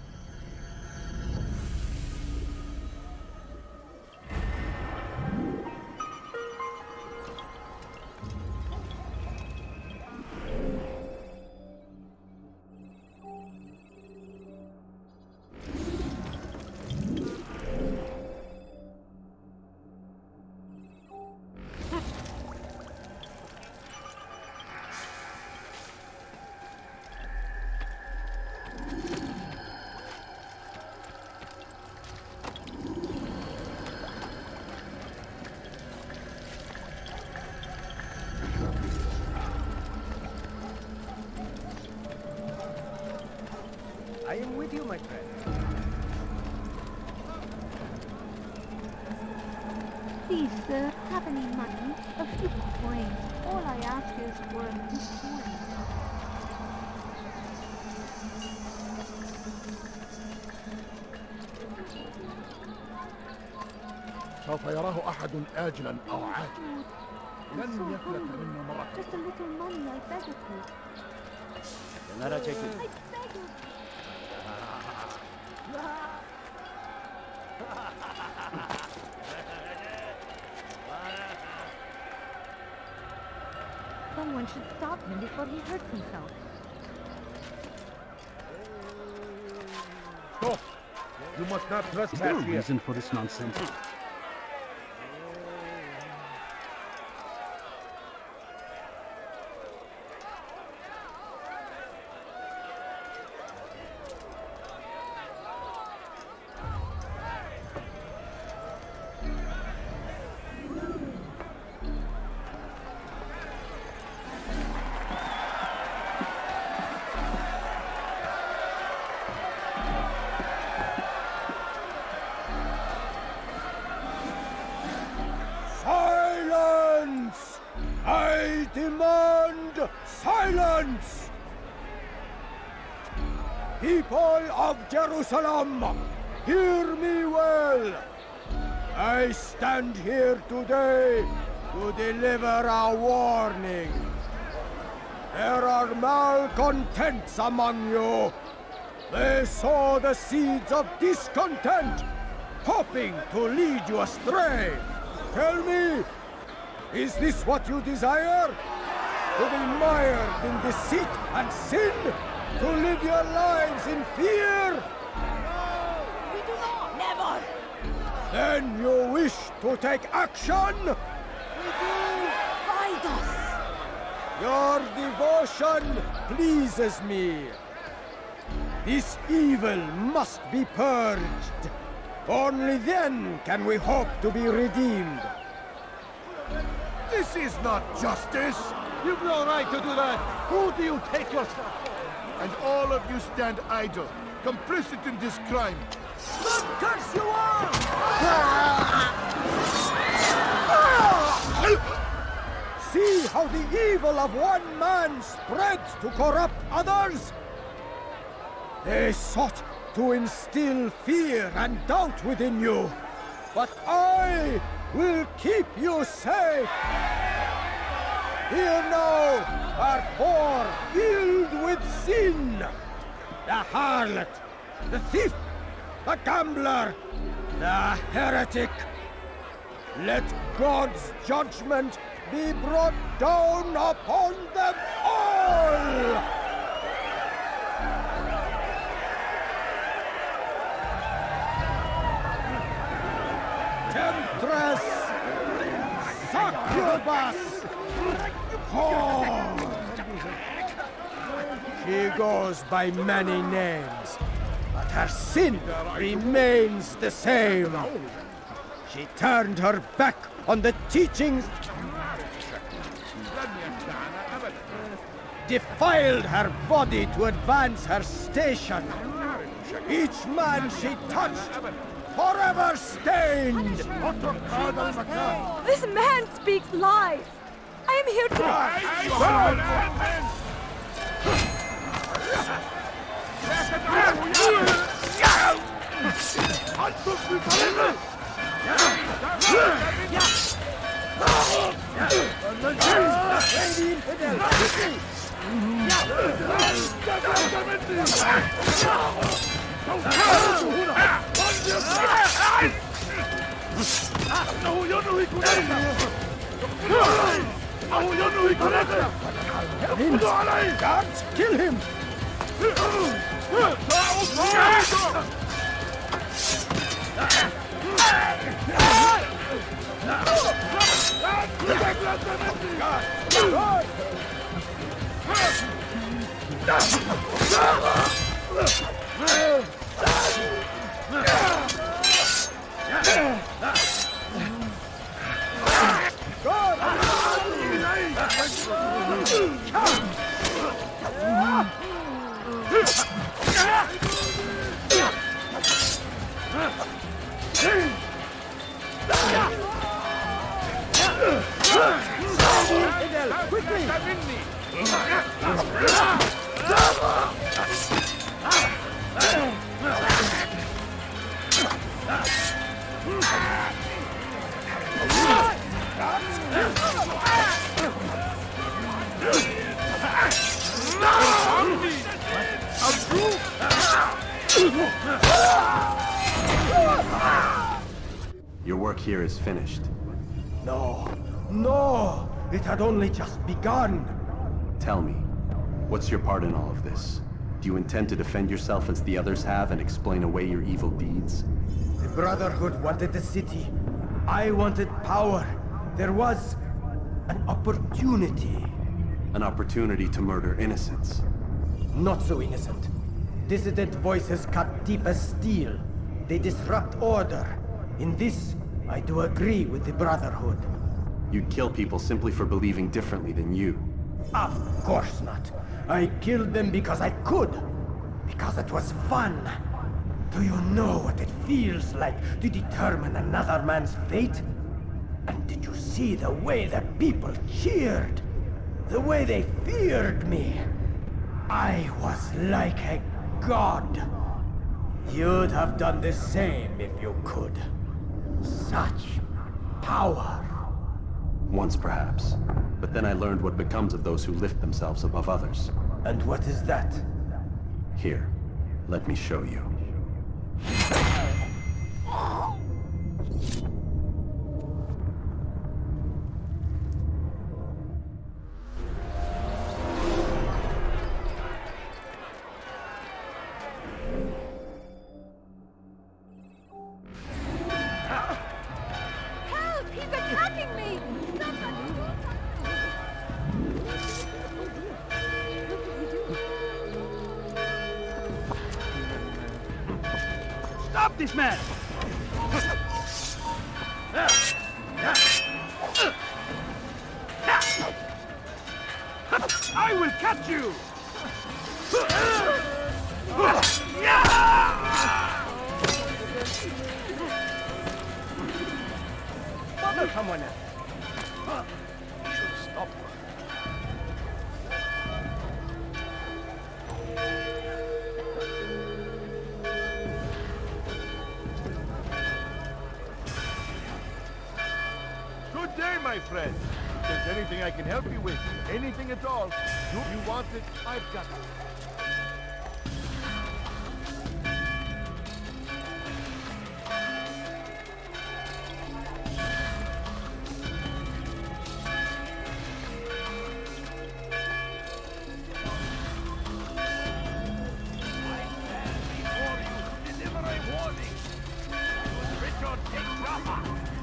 [SPEAKER 5] am with you, my friend.
[SPEAKER 4] Please, sir, have any money? A few coins. All I ask is for a few coins.
[SPEAKER 3] سوف يراه أحد آجلا أو عاجلا.
[SPEAKER 4] I'm so hungry. Just a little money, I beg of you. I beg of you. Someone should stop him before he hurts himself.
[SPEAKER 3] Stop! You must not trespass
[SPEAKER 13] Is there a
[SPEAKER 3] here.
[SPEAKER 13] reason for this nonsense?
[SPEAKER 5] Silence! I demand silence! People of Jerusalem, hear me well. I stand here today to deliver a warning. There are malcontents among you. They sow the seeds of discontent, hoping to lead you astray. Tell me, is this what you desire? To be mired in deceit and sin? To live your lives in fear?
[SPEAKER 10] No, we do not. Never.
[SPEAKER 5] Then you wish to take action?
[SPEAKER 10] We do. Fight us.
[SPEAKER 5] Your devotion pleases me. This evil must be purged. Only then can we hope to be redeemed.
[SPEAKER 2] This is not justice! You've no right to do that! Who do you take yourself for?
[SPEAKER 12] And all of you stand idle, complicit in this crime.
[SPEAKER 5] The curse you are! See how the evil of one man spreads to corrupt others? They sought to instill fear and doubt within you, but I will keep you safe. Here now are four filled with sin. The harlot, the thief, the gambler, the heretic. Let God's judgment be brought down upon them all! Temptress! Succubus! Whore! She goes by many names, but her sin remains the same. She turned her back on the teachings, defiled her body to advance her station. Each man she touched, forever stained.
[SPEAKER 14] This man speaks lies. I am here
[SPEAKER 5] Guards, kill him! quickly!
[SPEAKER 7] Your work here is finished.
[SPEAKER 5] No, no! It had only just begun!
[SPEAKER 7] Tell me, what's your part in all of this? Do you intend to defend yourself as the others have and explain away your evil deeds?
[SPEAKER 5] The Brotherhood wanted the city. I wanted power. There was an opportunity.
[SPEAKER 7] An opportunity to murder innocents.
[SPEAKER 5] Not so innocent. Dissident voices cut deep as steel. They disrupt order. In this, I do agree with the Brotherhood.
[SPEAKER 7] You'd kill people simply for believing differently than you.
[SPEAKER 5] Of course not. I killed them because I could. Because it was fun. Do you know what it feels like to determine another man's fate? And did you see the way the people cheered? The way they feared me? I was like a god. You'd have done the same if you could. Such power.
[SPEAKER 7] Once perhaps. But then I learned what becomes of those who lift themselves above others.
[SPEAKER 5] And what is that?
[SPEAKER 7] Here, let me show you.
[SPEAKER 14] Help! He's attacking me!
[SPEAKER 6] Stop this man! I will catch you!
[SPEAKER 5] Bother someone else.
[SPEAKER 6] You should stop. Good day, my friend. If there's anything I can help you with, anything at all, you want it, I've got it.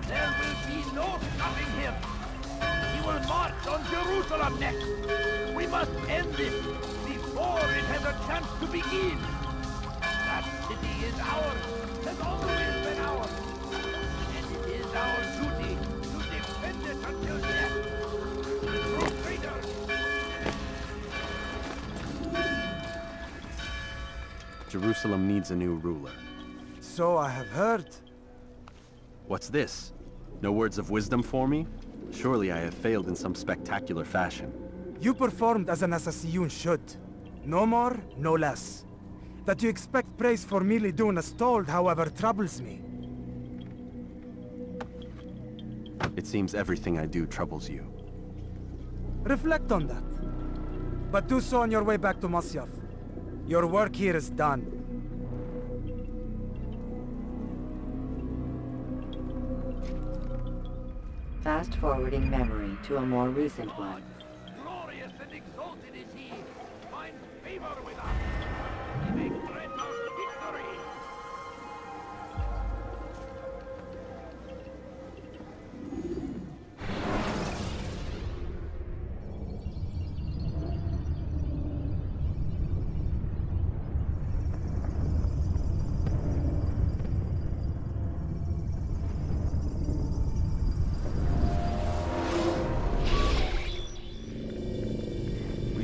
[SPEAKER 6] There will be no stopping him. He will march on Jerusalem next. We must end this before it has a chance to begin. That city is ours, has always been ours. And it is our duty to defend it until death. Crusaders!
[SPEAKER 7] Jerusalem needs a new ruler.
[SPEAKER 8] So I have heard.
[SPEAKER 7] What's this? No words of wisdom for me? Surely I have failed in some spectacular fashion.
[SPEAKER 8] You performed as an assassin should. No more, no less. That you expect praise for merely doing as told, however, troubles me.
[SPEAKER 7] It seems everything I do troubles you.
[SPEAKER 8] Reflect on that. But do so on your way back to Masyaf. Your work here is done.
[SPEAKER 1] Fast-forwarding memory to a more recent one.
[SPEAKER 6] Glorious and exalted is he. Finds favor with us. He may grant us victory.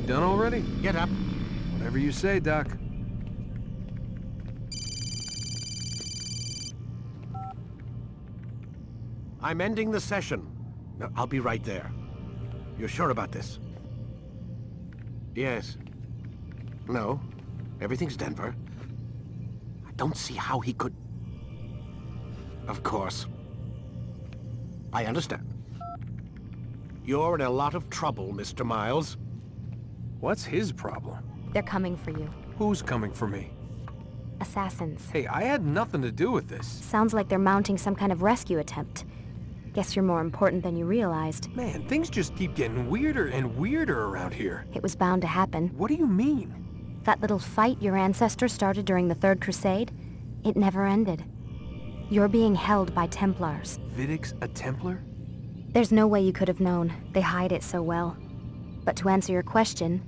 [SPEAKER 3] Done already?
[SPEAKER 11] Get up.
[SPEAKER 3] Whatever you say, Doc.
[SPEAKER 2] I'm ending the session. Now, I'll be right there.
[SPEAKER 13] You're sure about this? Yes. No. Everything's Denver. I don't see how he could... Of course. I understand. You're in a lot of trouble, Mr. Miles.
[SPEAKER 3] What's his problem?
[SPEAKER 15] They're coming for you.
[SPEAKER 3] Who's coming for me?
[SPEAKER 15] Assassins.
[SPEAKER 3] Hey, I had nothing to do with this.
[SPEAKER 15] Sounds like they're mounting some kind of rescue attempt. Guess you're more important than you realized.
[SPEAKER 3] Man, things just keep getting weirder and weirder around here.
[SPEAKER 15] It was bound to happen.
[SPEAKER 3] What do you mean?
[SPEAKER 15] That little fight your ancestors started during the Third Crusade, it never ended. You're being held by Templars.
[SPEAKER 3] Vidic's a Templar?
[SPEAKER 15] There's no way you could have known. They hide it so well. But to answer your question,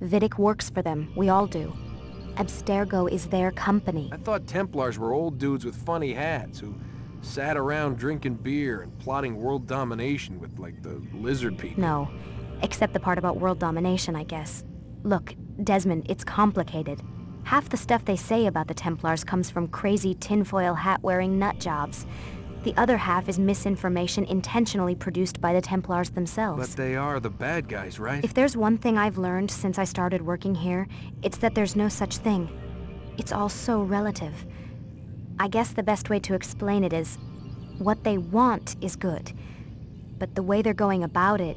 [SPEAKER 15] Vidic works for them. We all do. Abstergo is their company.
[SPEAKER 3] I thought Templars were old dudes with funny hats who sat around drinking beer and plotting world domination with, like, the lizard people.
[SPEAKER 15] No. Except the part about world domination, I guess. Look, Desmond, it's complicated. Half the stuff they say about the Templars comes from crazy tinfoil hat-wearing nut jobs. The other half is misinformation intentionally produced by the Templars themselves.
[SPEAKER 3] But they are the bad guys, right?
[SPEAKER 15] If there's one thing I've learned since I started working here, it's that there's no such thing. It's all so relative. I guess the best way to explain it is, what they want is good. But the way they're going about it,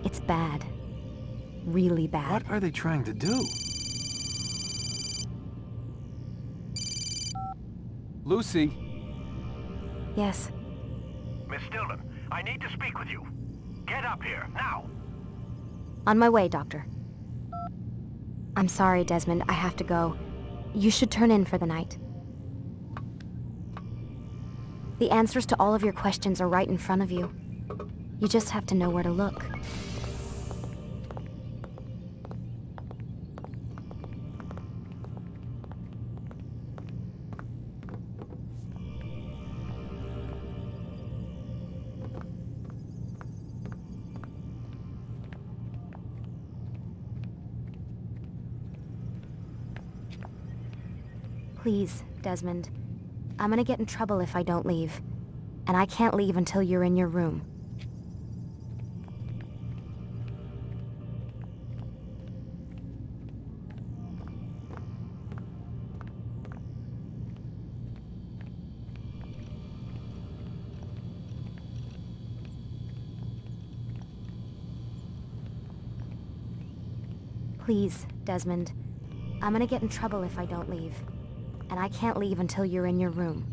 [SPEAKER 15] it's bad. Really bad.
[SPEAKER 3] What are they trying to do? Lucy?
[SPEAKER 15] Yes.
[SPEAKER 6] Miss Stillman, I need to speak with you. Get up here, now!
[SPEAKER 15] On my way, Doctor. I'm sorry, Desmond. I have to go. You should turn in for the night. The answers to all of your questions are right in front of you. You just have to know where to look. Please, Desmond. I'm gonna get in trouble if I don't leave. And I can't leave until you're in your room. Please, Desmond. I'm gonna get in trouble if I don't leave. And I can't leave until you're in your room.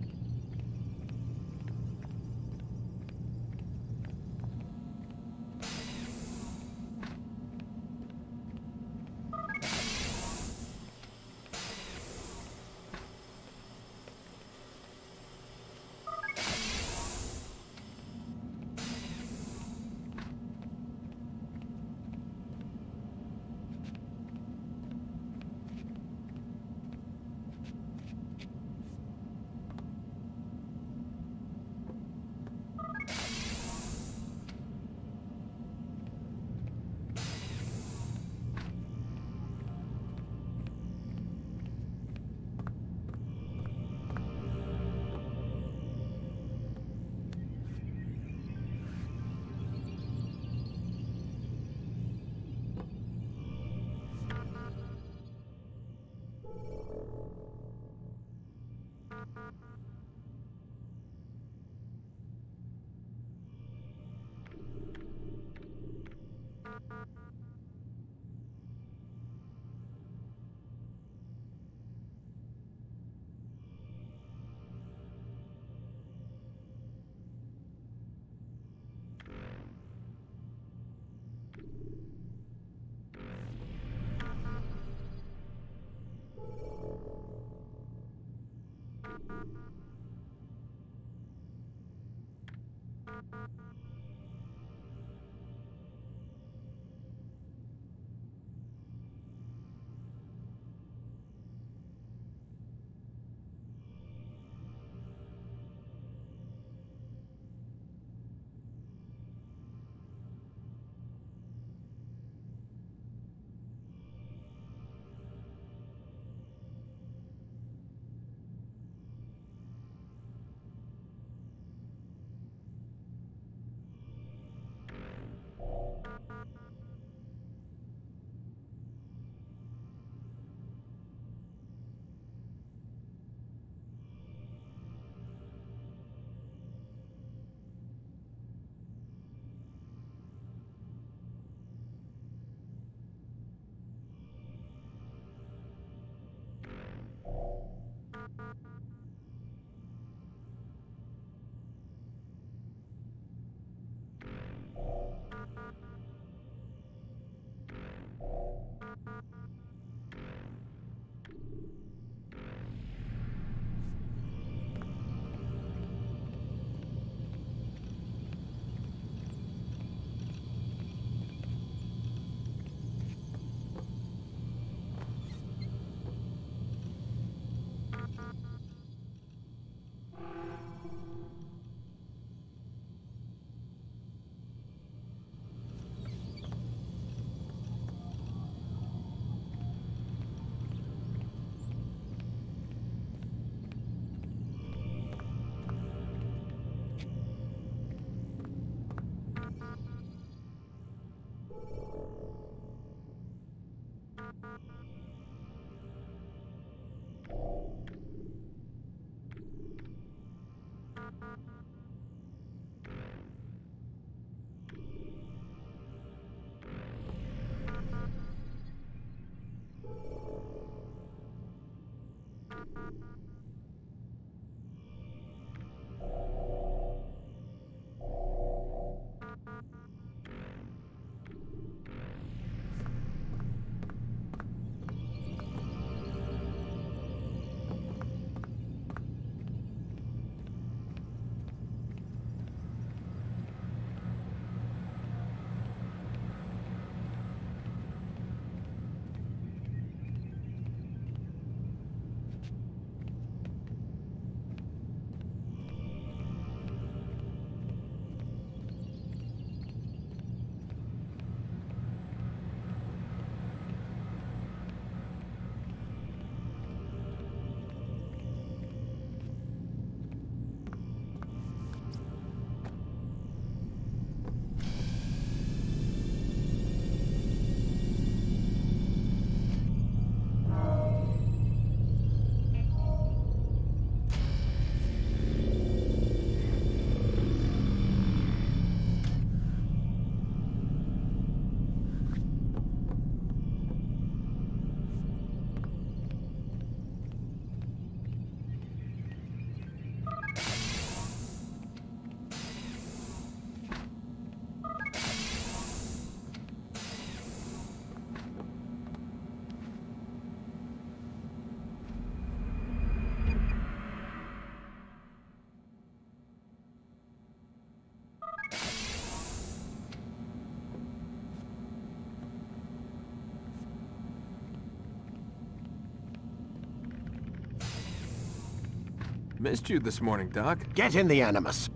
[SPEAKER 16] Missed you this morning, Doc.
[SPEAKER 13] Get in the Animus.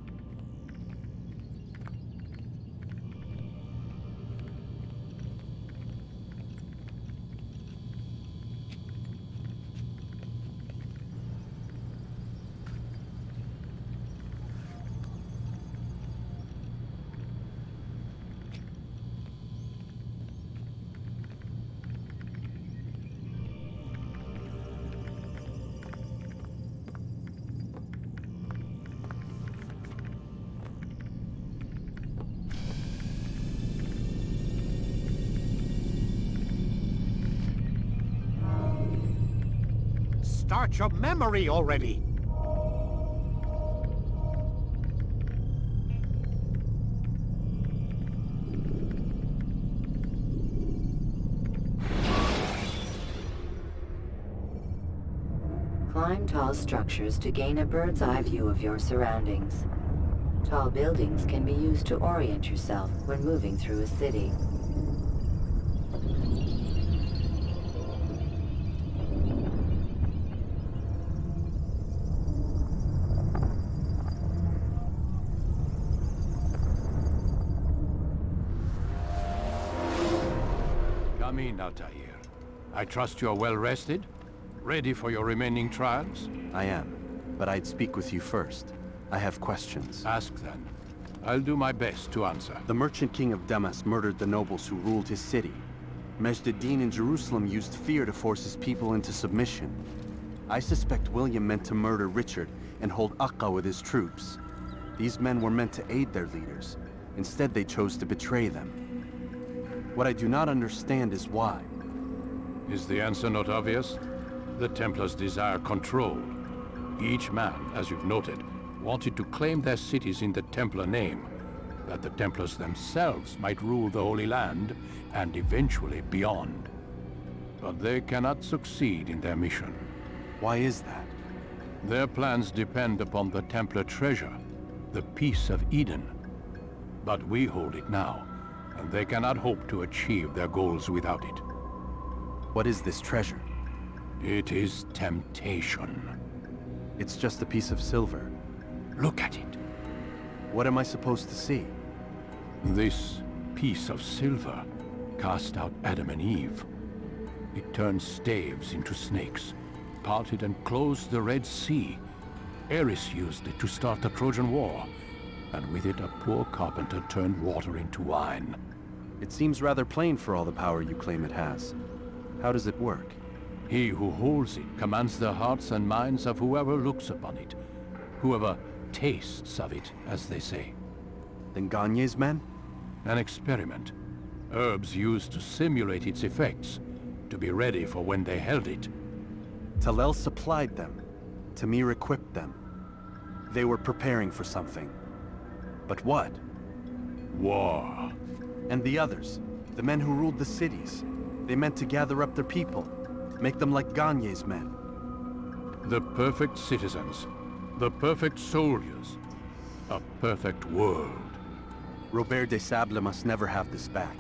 [SPEAKER 13] Start your memory already!
[SPEAKER 1] Climb tall structures to gain a bird's eye view of your surroundings. Tall buildings can be used to orient yourself when moving through a city.
[SPEAKER 6] Come in, Altair. I trust you're well rested? Ready for your remaining trials?
[SPEAKER 7] I am, but I'd speak with you first. I have questions.
[SPEAKER 6] Ask then. I'll do my best to answer.
[SPEAKER 7] The merchant king of Damas murdered the nobles who ruled his city. Majd ad-Din in Jerusalem used fear to force his people into submission. I suspect William meant to murder Richard and hold Akka with his troops. These men were meant to aid their leaders. Instead, they chose to betray them. What I do not understand is why.
[SPEAKER 6] Is the answer not obvious? The Templars desire control. Each man, as you've noted, wanted to claim their cities in the Templar name, that the Templars themselves might rule the Holy Land, and eventually beyond. But they cannot succeed in their mission.
[SPEAKER 7] Why is that?
[SPEAKER 6] Their plans depend upon the Templar treasure, the Peace of Eden. But we hold it now, and they cannot hope to achieve their goals without it.
[SPEAKER 7] What is this treasure?
[SPEAKER 6] It is temptation.
[SPEAKER 7] It's just a piece of silver.
[SPEAKER 6] Look at it.
[SPEAKER 7] What am I supposed to see?
[SPEAKER 6] This piece of silver cast out Adam and Eve. It turned staves into snakes, parted and closed the Red Sea. Eris used it to start the Trojan War, and with it a poor carpenter turned water into wine.
[SPEAKER 7] It seems rather plain for all the power you claim it has. How does it work?
[SPEAKER 17] He who holds it commands the hearts and minds of whoever looks upon it. Whoever tastes of it, as they say.
[SPEAKER 7] Then Gagne's men?
[SPEAKER 17] An experiment. Herbs used to simulate its effects, to be ready for when they held it.
[SPEAKER 7] Talel supplied them. Tamir equipped them. They were preparing for something. But what?
[SPEAKER 17] War.
[SPEAKER 7] And the others, the men who ruled the cities, they meant to gather up their people, make them like Gagne's men.
[SPEAKER 17] The perfect citizens, the perfect soldiers, a perfect world.
[SPEAKER 7] Robert de Sable must never have this back.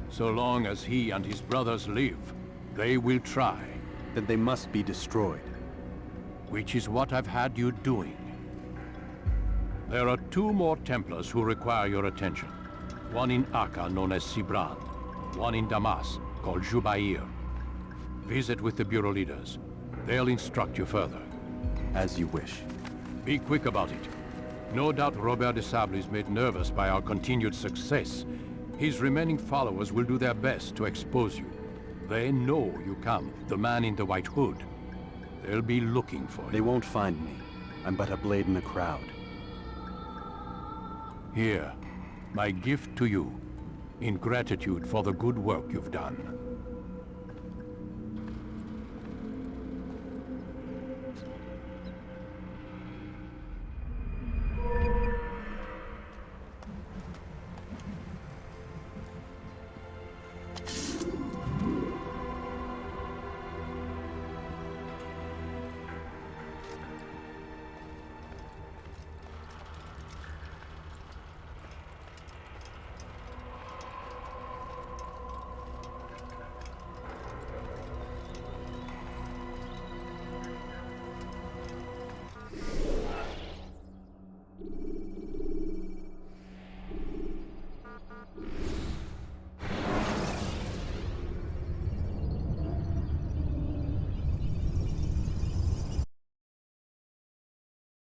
[SPEAKER 17] So long as he and his brothers live, they will try.
[SPEAKER 7] Then they must be destroyed.
[SPEAKER 17] Which is what I've had you doing. There are 2 more Templars who require your attention. One in Acre, known as Sibrand. One in Damas, called Jubair. Visit with the Bureau leaders. They'll instruct you further.
[SPEAKER 7] As you wish.
[SPEAKER 17] Be quick about it. No doubt Robert de Sable is made nervous by our continued success. His remaining followers will do their best to expose you. They know you come, the man in the white hood. They'll be looking for you.
[SPEAKER 7] They won't find me. I'm but a blade in the crowd.
[SPEAKER 17] Here, my gift to you, in gratitude for the good work you've done.